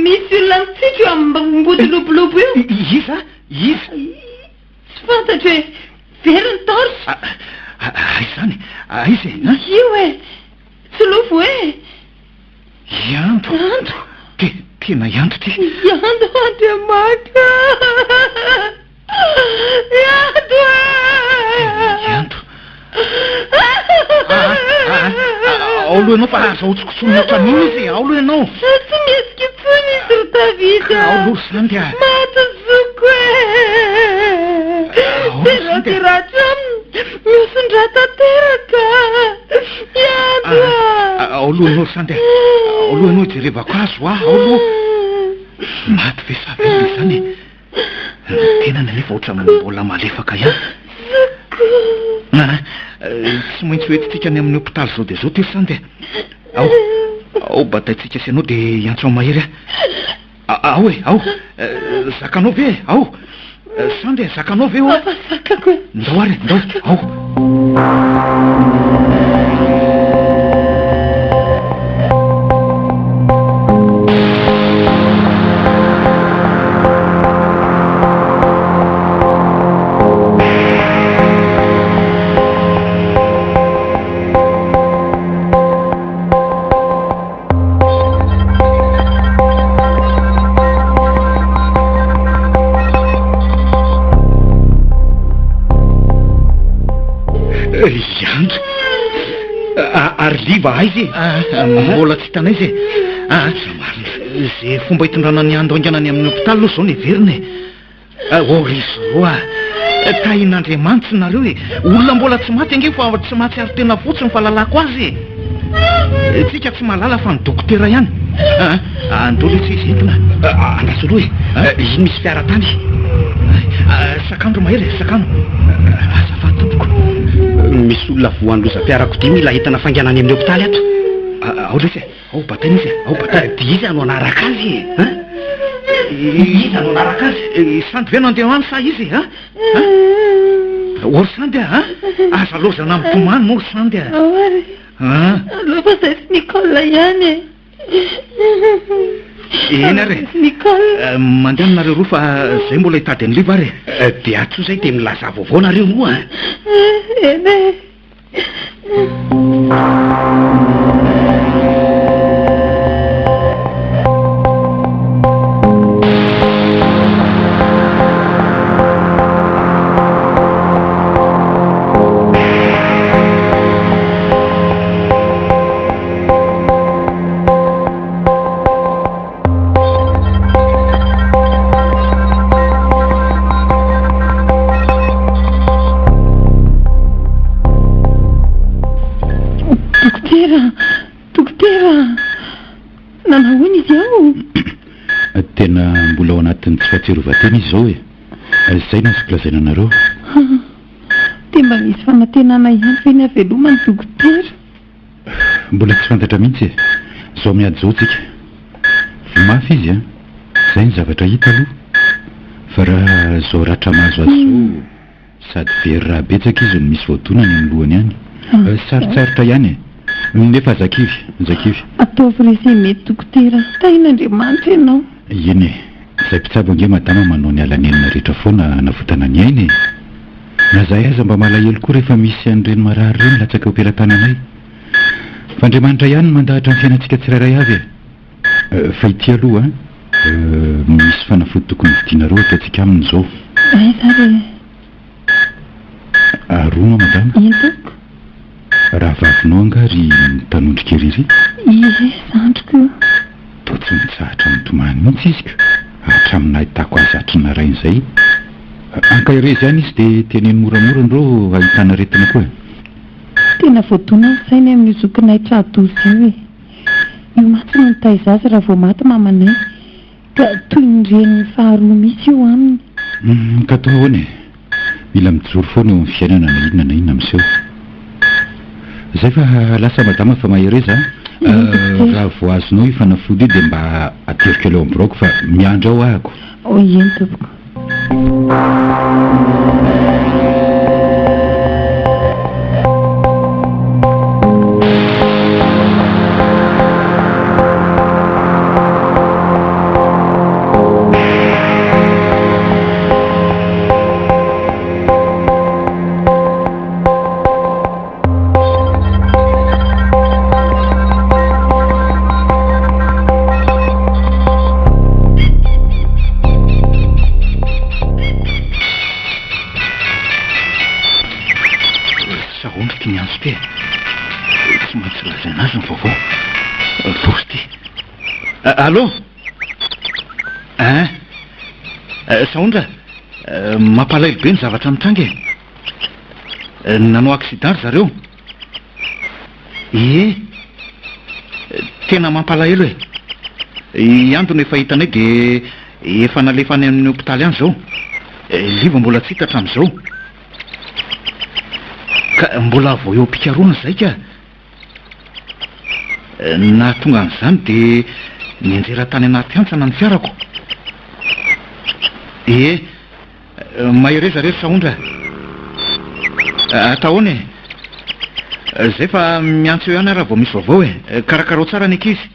misy olona mitsika eo ambody lobolobo io iza iza tsy fantatra hoe veriny torso aizany aiza io e tsy lofo e ianto tena ianto ty ianto andriamaka ianto aolo ianao fa azahotsikotsony ohatran'ino izy aolo ianao tsy mihetsikitsony izy ro davida aolo sandy matozoko e terateratra miosondra tanteraka ianto aolo ianao sandy aolo ianao jerevako azo aolo maty ve savely zany tena nanefa ohatra mbola malefaka ihany tsy maintsy hoetitsika any amin'ny hôpitaly zao de zao ty sandy ao bataitsika sy anao de iantso mahery ao e ao zakanao ve ao sandy zakanao ve o zakako ndao ary ndao ao ary liva aizy mbola tsy hitanay izy zay fomba hitondrana ny androanganany amin'ny hôpitaly aloha zao ny veriny orizy roa tahin'andriamanitra nareo e olona mbola tsy maty ange fa tsy mahatsiaro tena fotsiny fahalalako azy tsika tsy mahalala fa ny dokotera ihany andolo etsy izy entina andraso aloha e iny misy fiaratany sakandro mahery sakano azafady tompoko misy olona voan'loza-piarakodia mila hitana fanganany amin'ny hôpitaly ato ao lesy ao bataina izy ao bataina dia izy anao anaraka azy izy anao anaraka azy sandy ve no andeha any sa izy ory sandy aza lozana mitomany moa sandy aloha fa zay sy Nicole ihany eny ary Nicole mandehananareo roa fa zay mbola hitady any liva ary dia atso zay dia milaza vaovao nareo moa eny tena mbola ao anatin'ny tsy fahatserovatena izy zao e zay na sypilazaina anareo dia mba misy famatenana ihany fa eny aveloma ny dokotera mbola tsy fantatra mihitsy zao miady zao tsika mafy izy zay ny zavatra hita aloha fa raha zao ratra mahazo azy zao sady very raha betsaka izy no misy voadonany amin'ny lohany ihany sarotsarotra ihany nefa zakivy ataovy resy mety dokotera tahin'andriamanitra ianao iny zay mpitsabo ange madama manao ny alanelina rehetra foana navotana ny ainy na zahay aza mba malahelo koa rehefa misy an'ireny marary reny latsaka operan-tananay fa andriamanitra ihany mandahatra ny fiainantsika tsirairay avy fa ity aloha misy fanafody tokony vidinareo ataontsika aminy zao aizary arono madama entako raha vavinao angary tanondrika eriry izy zandriko to tsy nitsahatra mitomany mihitsy izy ka hatraminahitako azy atrina rain'izay ankahirezy ihany izy dia teneny moramora ndreo ahitana retina koa tena voadona ny sainy amin'ny zokinahitra adozy io e io matsy no nitaiza azy raha vao maty mamanay ka toy ny reniny faharoa misy io aminy ka atao ahoana e mila mijoro foana eo amin'ny fiainana na inona na inona amin'izao izay fa lasa madama fa mahereza raha vo azonao ifanafody io dia mba aterika leo amboroko fa miandra ao ahako eny tompoko Allô Saondra mampalahelo be ny zavatra mitrangy e nanao accident zareo tena mampalahelo e antony efa hitanay dia efa nalefany amin'ny hopitaly any zao liva mbola tsy hita hatramin'izao ka mbola vao eo mpikaroana zay ka na tonga an'izany dia nianjera tany anaty antsana ny fiarako mahereza rery Saondra atahoana e zay fa miantso eo ihany raha vao misy vaovao e karakarao tsara ny ankizy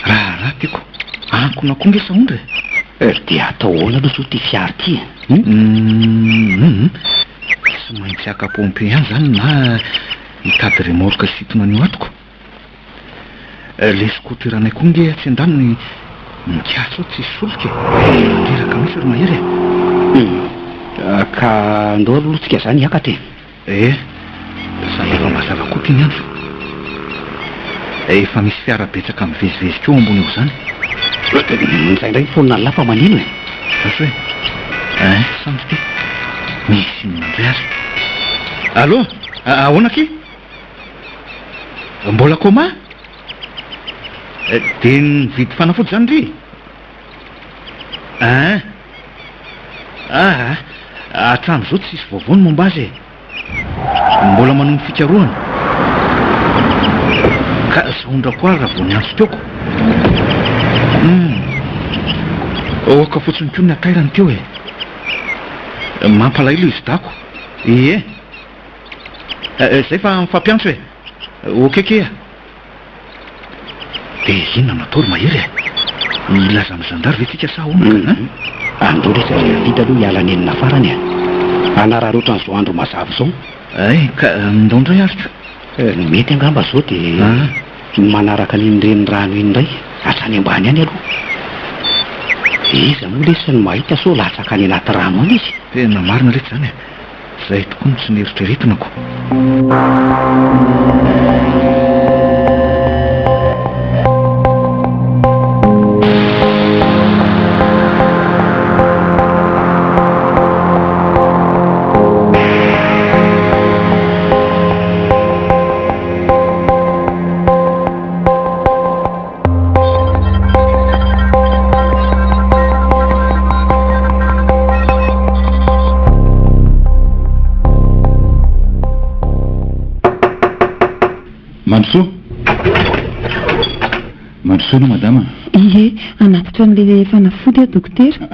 raha tiako ankona koa nge Saondra dia atao ahoana aloha so ty fiary ty sy maintsy aka-pompe ihany zany na hitady remorque situna an'io atoko le skoteranay koa nge tsy an-daniny mikaso ao tsisy solika reraka misy ry mahery ka andao alotsika zany hiakatra za efa mazava koa ty ny andro efa misy fiara betsaka mivezivezy keo ambony eo zany zay ndray fonina ny lafa manino e aso hoe samby ty misy nandray azy allô ahoana ky mbola koma dia nividy fanafody zany ry hatram'izao tsisy vaovao ny momba azy mbola manao ny fikaroana ka Saondra koa raha vao niantso teoko oka fotsiny keo ny atairany teo e mampalahelo izy dako zay fa mifampiantso e okekea dia inona nataory mahery e milaza amin'ny zandary ve tsika sa ahoana andro rehetra vita aloha hiala ny enina farany a anaraha roatra n'izao andro mazava zao ka ndao ndray arika mety angamba zao dia manaraka n'inyreny rano iny ndray atrany ambany any aloha iza moa lesany mahita so latsaka any anaty rano any izy tena marina rehetra zany e zay tokoa ny tsy nieritreretinako mandrosoana madama anatitra n'le fanafody a dokotera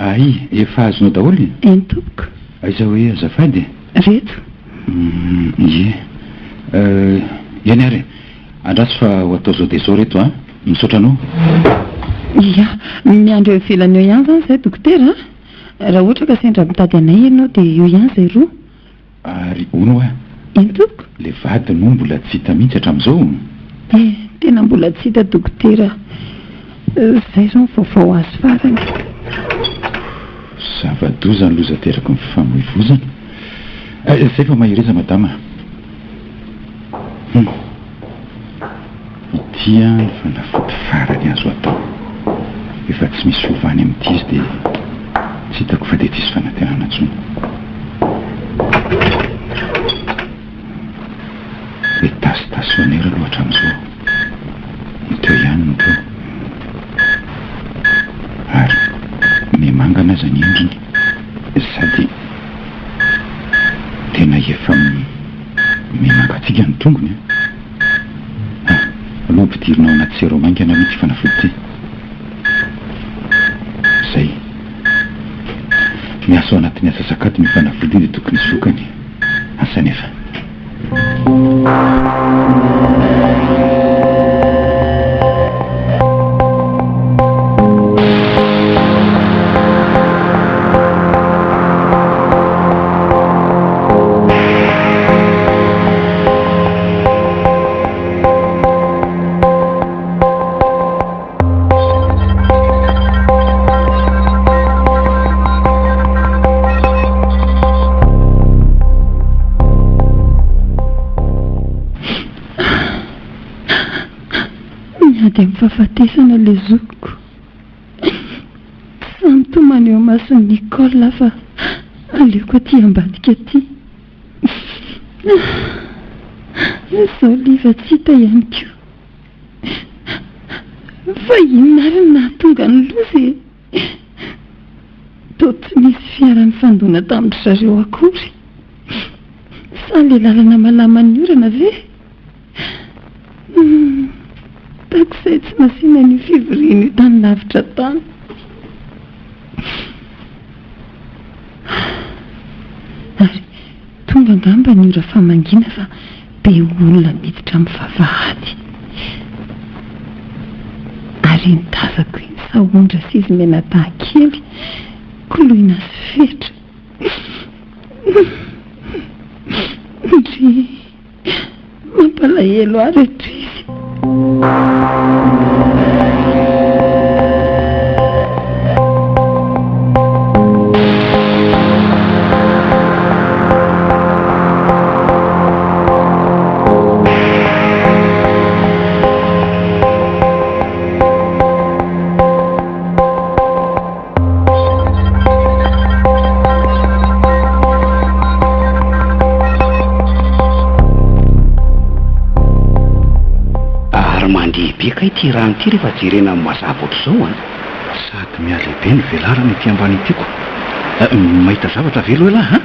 efa azonao daholo eny tompoko aiza hoe azafady reto eny ary andraso fa ho atao zao dia zao reto misaotra anao miandro eo ivelany eo ihany zany zay dokotera raha ohatra ka sendra mitady anay ianao dia eo ihany zay roa ary ono eny tompoko le vady no mbola tsy hita mihitsy hatramin'izao tena mbola tsy hita dokotera zay zao vaovao azy farany zava-dozany loza teraka ny fifamoivozana zay fa mahereza madama ity tia ny fanafody farany azo atao efa tsy misy ovany amin'ity izy dia tsy hitako fa dia tsisy fanatenana ntsony dia tasitasy fanera loatra amin'izao miteo ihany no teo ary memangana aza ny endriny sady tena efa memangatsika ny tongony aloha mpidirinao anaty seromaingana mihitsy fanafody ty zay miasa ao anatin'ny asasakady mifanafody dia tokony sokany asa nefa dia mifahafatesana le zokiko samy tomany eo masony Nicole fa aleoko aty ambadika aty izao liva tsy hita ihany koa fa inona ary no nahatonga ny lozy to tsy misy fiarany fandona tamin'ny zareo akory sa le lalana malamany orana ve tako izay tsy masina ny fivoriana io tany lavitra tany ary tonga ngamba ny ora famangina fa be olona miditra amin'ny vavahady ary nitazako iny sahondra sy izy menatahakely koloina sy fetra ndry mampalahelo ary eto izy Beka ity rano ity rehefa jerena mazava ohatr'izao a sady mialehibe ny velarana ity ambany tiako mahita zavatra velo ela ha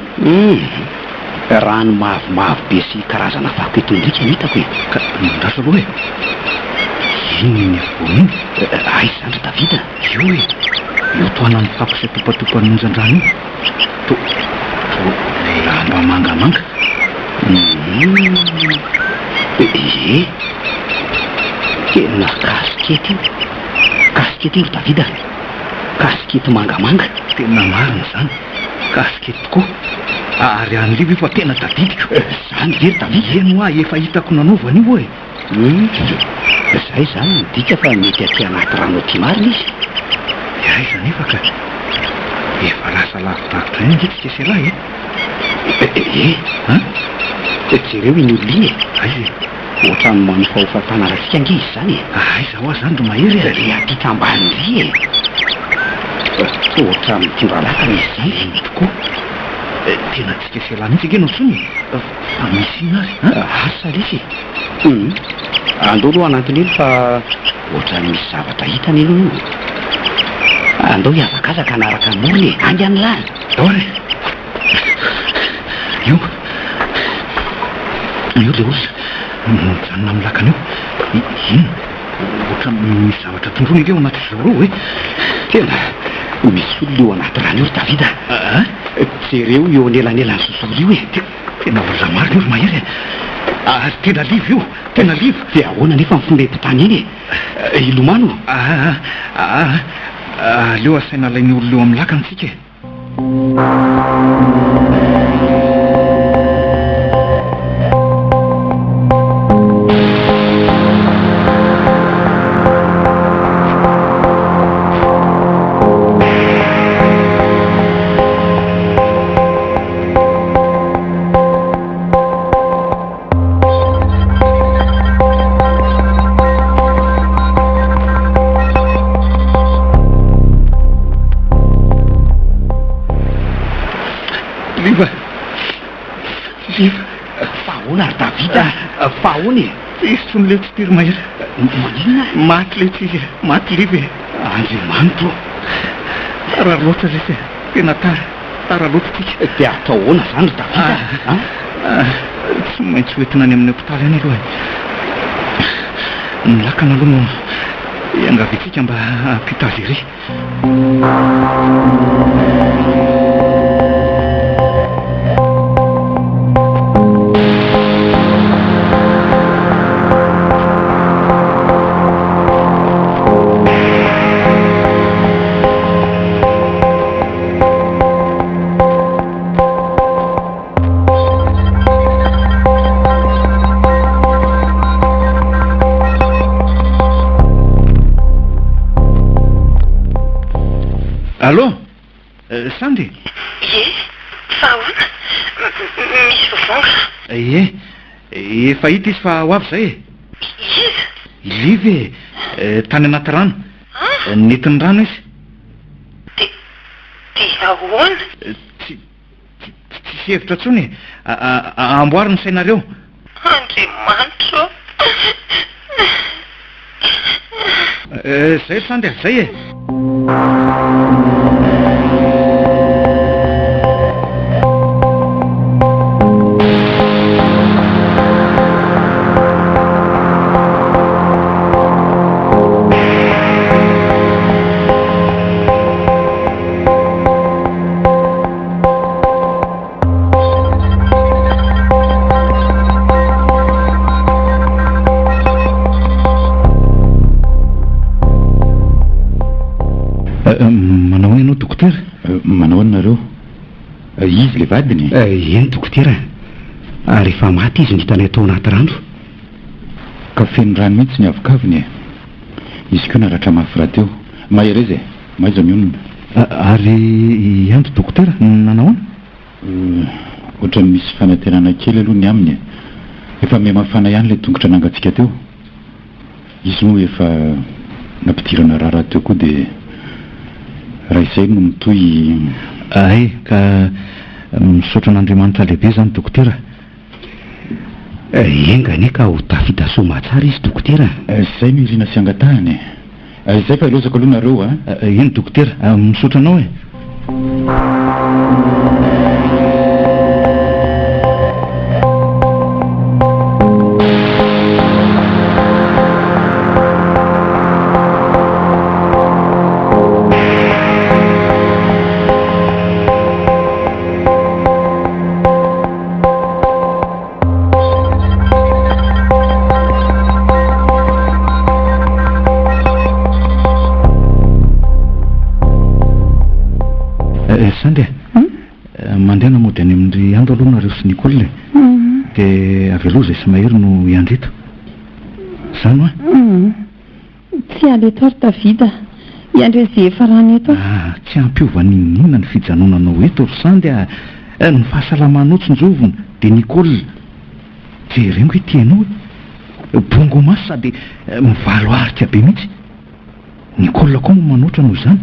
rano mavomavo be sy karazana fako eto ndrika nhitako e ka nondraso aloha e iny ny voniny aizy zandry Davida io e io toana ny fako sy atopatopany monjan-drano io lamba mangamanga tena kasikety io kasikety io Davida kasikety mangamanga tena marina zany kasikety tokoa ary anyliva io fa tena tadidiko zany very Davida eno a efa hitako nanaovany io e zay zany midika fa mety aty anaty rano aty marina izy aiza nefa ka efa lasa lavidavitra iny ndritsika selahy jereo iny olona iny aiza ohatrany manifahofatana ratsika ange izy zany aiza ho azy zany ro mahery le atika ambanyry ohatra mitindralakana izy zany tokoa tena tsika selahy mihitsy ange no tsony fa misy ina azy asa lesy andao aloha anatin'elo fa ohatra misy zavatra hitany elo andao hiavakazaka anaraka morony angy any lany dore io le olona mijanona amin'ny lakana io ino ohatra misy zavatra tondrony ake ao anaty zao roa hoe tena misy olona eo anaty rano io ry Davida jereo eo anelanelany sosolo io e tena olona marina io ry mahery ary tena livo io tena livo dia ahoana nefa mifonety-tany eny e ilomano leo asaina lainy olona eo amin'ny lakana tsika e liva fahoana ary davida fahoana e tsisy ny le tsy tiry mahery manina maty le tsy maty liva e andriamanitro tara loatra rehefa tena tara loatra tsika dia atao hoana zany ry davida tsy maintsy hoentina any amin'ny hopitaly any aloha ny lakana aloha no iangavitsika mba ampitavery Allô Sandy Ye fahoana misy vovonga efa hita izy fa ho avy zay iza livy tany anaty rano netiny rano izy dia ahoana tsy hevitra tsony amboary ny sainareo andriamanitro zay Sandy zay e manao any ianao dokotera manao any nareo izy le vadiny eny dokotera ary efa maty izy nitanay tao anaty rano ka feno rano mihitsy ny avokaviny e izy koa naratra mafy raha teo mahereza e maiza mionona ary andro dokotera nanao any ohatrany misy fanatenana kely aloha ny aminy efa mihamafana ihany le tongotra nangatsika teo izy moa efa nampidirana raha teo koa dia raha izay no mitoy ay ka misaotra an'Andriamanitra lehibe zany dokotera engane ka ho tafidasoma tsara izy dokotera zay mirina sy angatahany zay fa ilozako aloha nareo eny dokotera misaotra anao e Sandy mandeha namody any amin'ny andro aloha nareo sy Nicole dia avy aloha zay sy mahery no iandreto zany hoa tsy aleto ary davida iandre zay efa rany eto tsy ampiovan'inona ny fijanonanao eto ry Sandy ny fahasalamanao tsinjovona dia Nicole jerengo hoe tianao bongo masy sady mivalo arika be mihitsy Nicole koa mo manoatra noho izany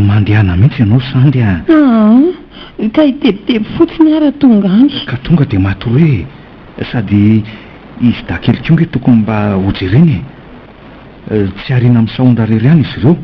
mandehana mihitsy ianao Sandy ka hitebiteby fotsiny ara tonga any ka tonga dia maty hoe sady izy da kelikionga hoe tokony mba hojereny tsy ariana amin'ny sahondrarery any izy ireo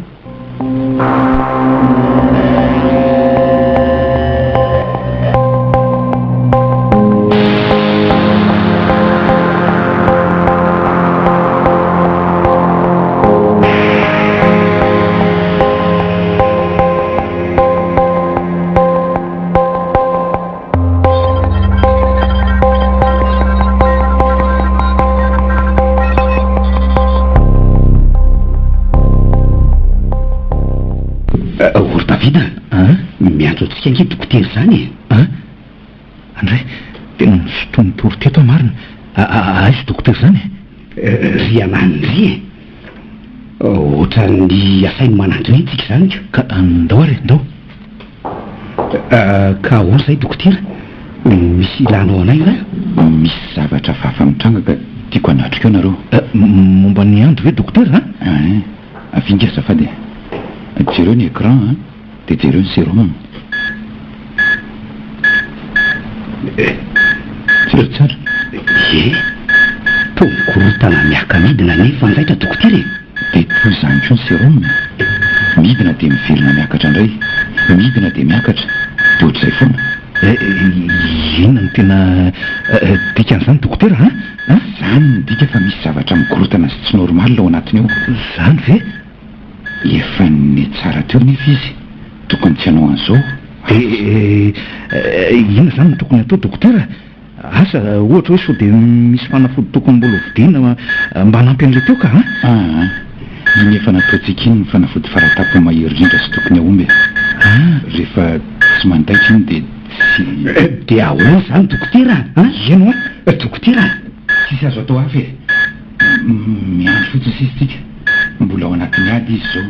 miantso atsika nge dokotera zany andray tena misotro tory teto marina aizy dokotera zany ry aman'ry ohatra ny asainy manandro ny tsika zany ka ndao ary ndao ka ahoana zay dokotera misy ilanao anay ra misy zavatra fafa mitranga ka tiako anatrika eo nareo momba ny andro ve dokotera avinga azafady jereo ny écran dia jereo ny sérum tsiratsara e tokorotana miaka midina nefa nzaitra dokotera dia toy izany ko ny seroma midina dia mivelona miakatra indray midina dia miakatra dia ohatr'izay foana inona no tena dikan'izany dokotera zany ny dika fa misy zavatra mikorotana sy tsy normal ao anatiny eo zany ve efa ny tsara teo nefa izy tokony tsy hanao an'izao inona zany no tokony atao dokotera asa ohatra hoe sao dia misy fanafody tokony mbola vidiana mba hanampy an'ilay teo ka iny efa nataontsika iny ny fanafody faratapo mahery indrindra sy tokony ahomby rehefa tsy mandaitra iny dia ahoana zany dokotera ino dokotera tsisy azo atao afy miandro fotsiny sisy tsika mbola ao anatiny ady izy zao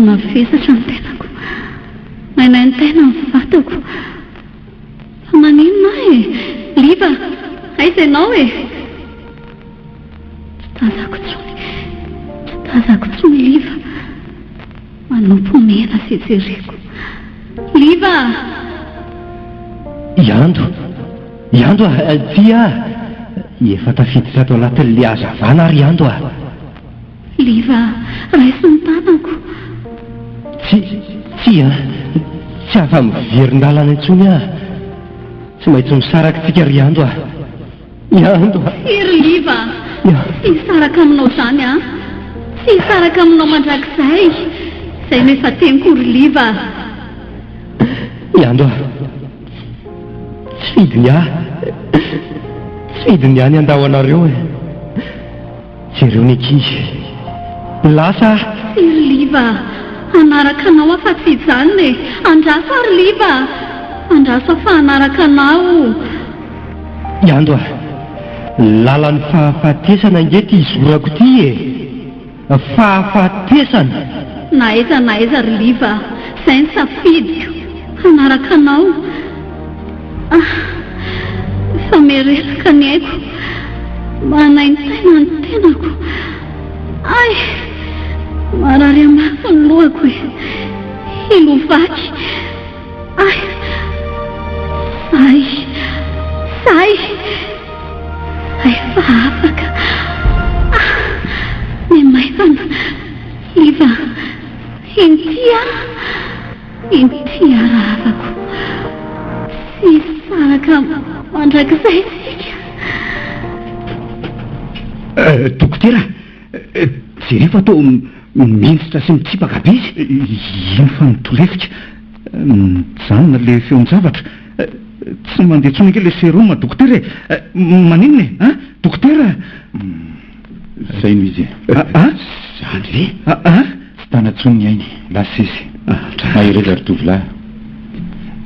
mavesatra ny tenako maina ny tena ny vatako maninona liva aiza ianao tsy tazako tsony liva manompo mena sy jereko liva iando dia efa tafiditra ato anatin'le hazavana ary ando liva raiso ny tanako tsy afa miverin-dalana intsony tsy maintsy misaraka tsika ry ando iry liva tsy hisaraka aminao zany tsy hisaraka aminao mandrakizay izay no efa teniko ry liva ando tsy fidiny any andao anareo jereo ny ankizy lasa iry liva anaraka anao afa tsy hijanony andraso ary liva andraso afa anaraka anao ando lalan'ny fahafatesana ngety izorako ty fahafatesana na aiza ry liva izay ny safidiko anaraka anao fa mereraka ny aiko manaintaina ny tenako ay marary amafy ny lohako ilovaky ay say fa afaka ny maivana liva intia rahavako sy saraka mandrakizay sika dokotera jerefa atao mientsitra sy mitsipaka be izy ino fa nitolefika mijanona le feon-javatra tsy mandeha tsony ke le seroma dokotera maninona dokotera zay no izy zany ve tsy tanatsony ny ainy lasa izy mahereza ry tovolahy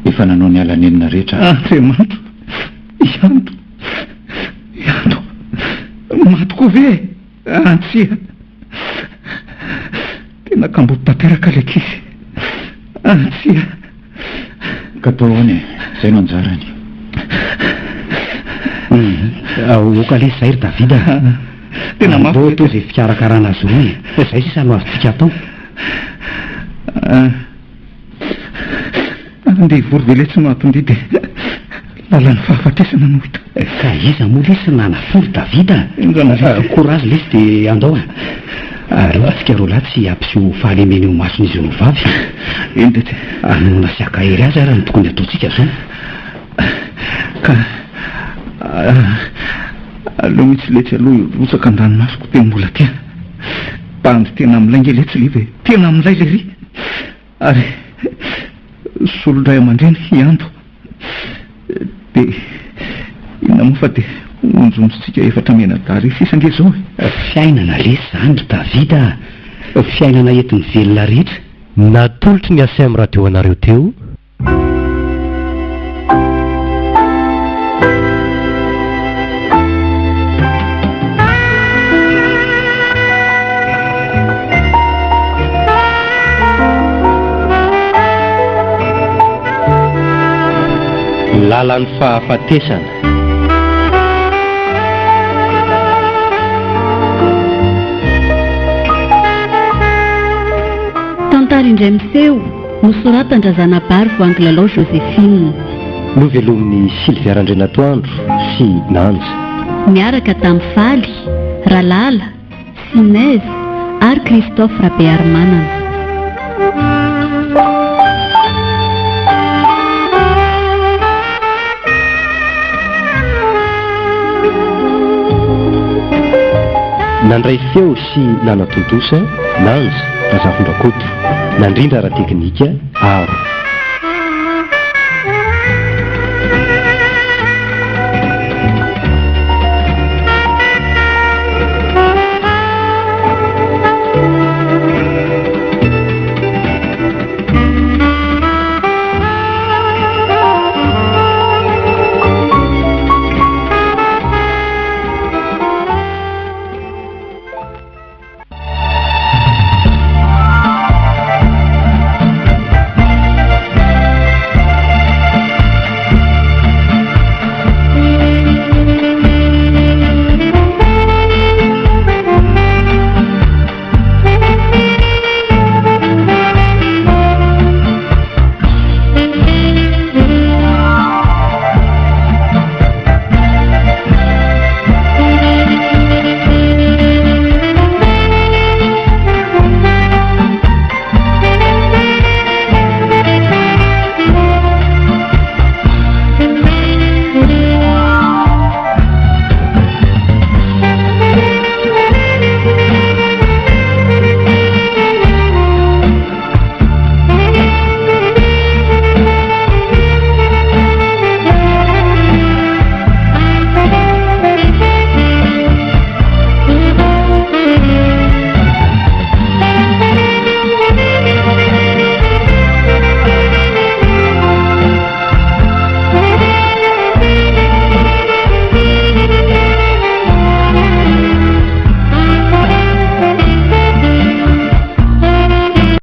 efa nanao ny alanenina rehetra andriamanto iando maty koa ve antsia tena kamboty tanteraka lekizy antsia ka atao any zay no anjarany oka le zay ry davida tena mafy to zay fikarakarana azy roy zay sisa no azotsika atao andeha vory ve le tsy mahatondy de lalan'ny fahafatesana no hita ka iza moa le sy nanafory davida courage lesy de andao atsika ro lahy tsy ampisio fahalemeny eo mason'izy no vavy eny de anona siaka hery azy raha ny tokony ataotsika zao ka aleo mitsy letsy aloha rotsaka an-dranomasoko tena mbola tia bandy tena amilay nge letsy liva tena amilay le ry ary solondray aman-dreny hiando de inona moa fa de onjontsika efatra menadary sisange zao fiainana lesy zany ry davida fiainana entin'ny velona rehetra natolotry ny asay amin'ny radio anareo teo lalan'ny fahafatesana. tantara indray miseho nosoratandrazanabary voangilalao Joséphine novelomin'ny Sylvia Randrenatoandro sy Nanja miaraka tamin'ny Faly Ralala Sinez ary Christophe Rabearmanana. nandray feo sy nanatontosa Nanja Razafindrakoto nandrindra ara teknika aro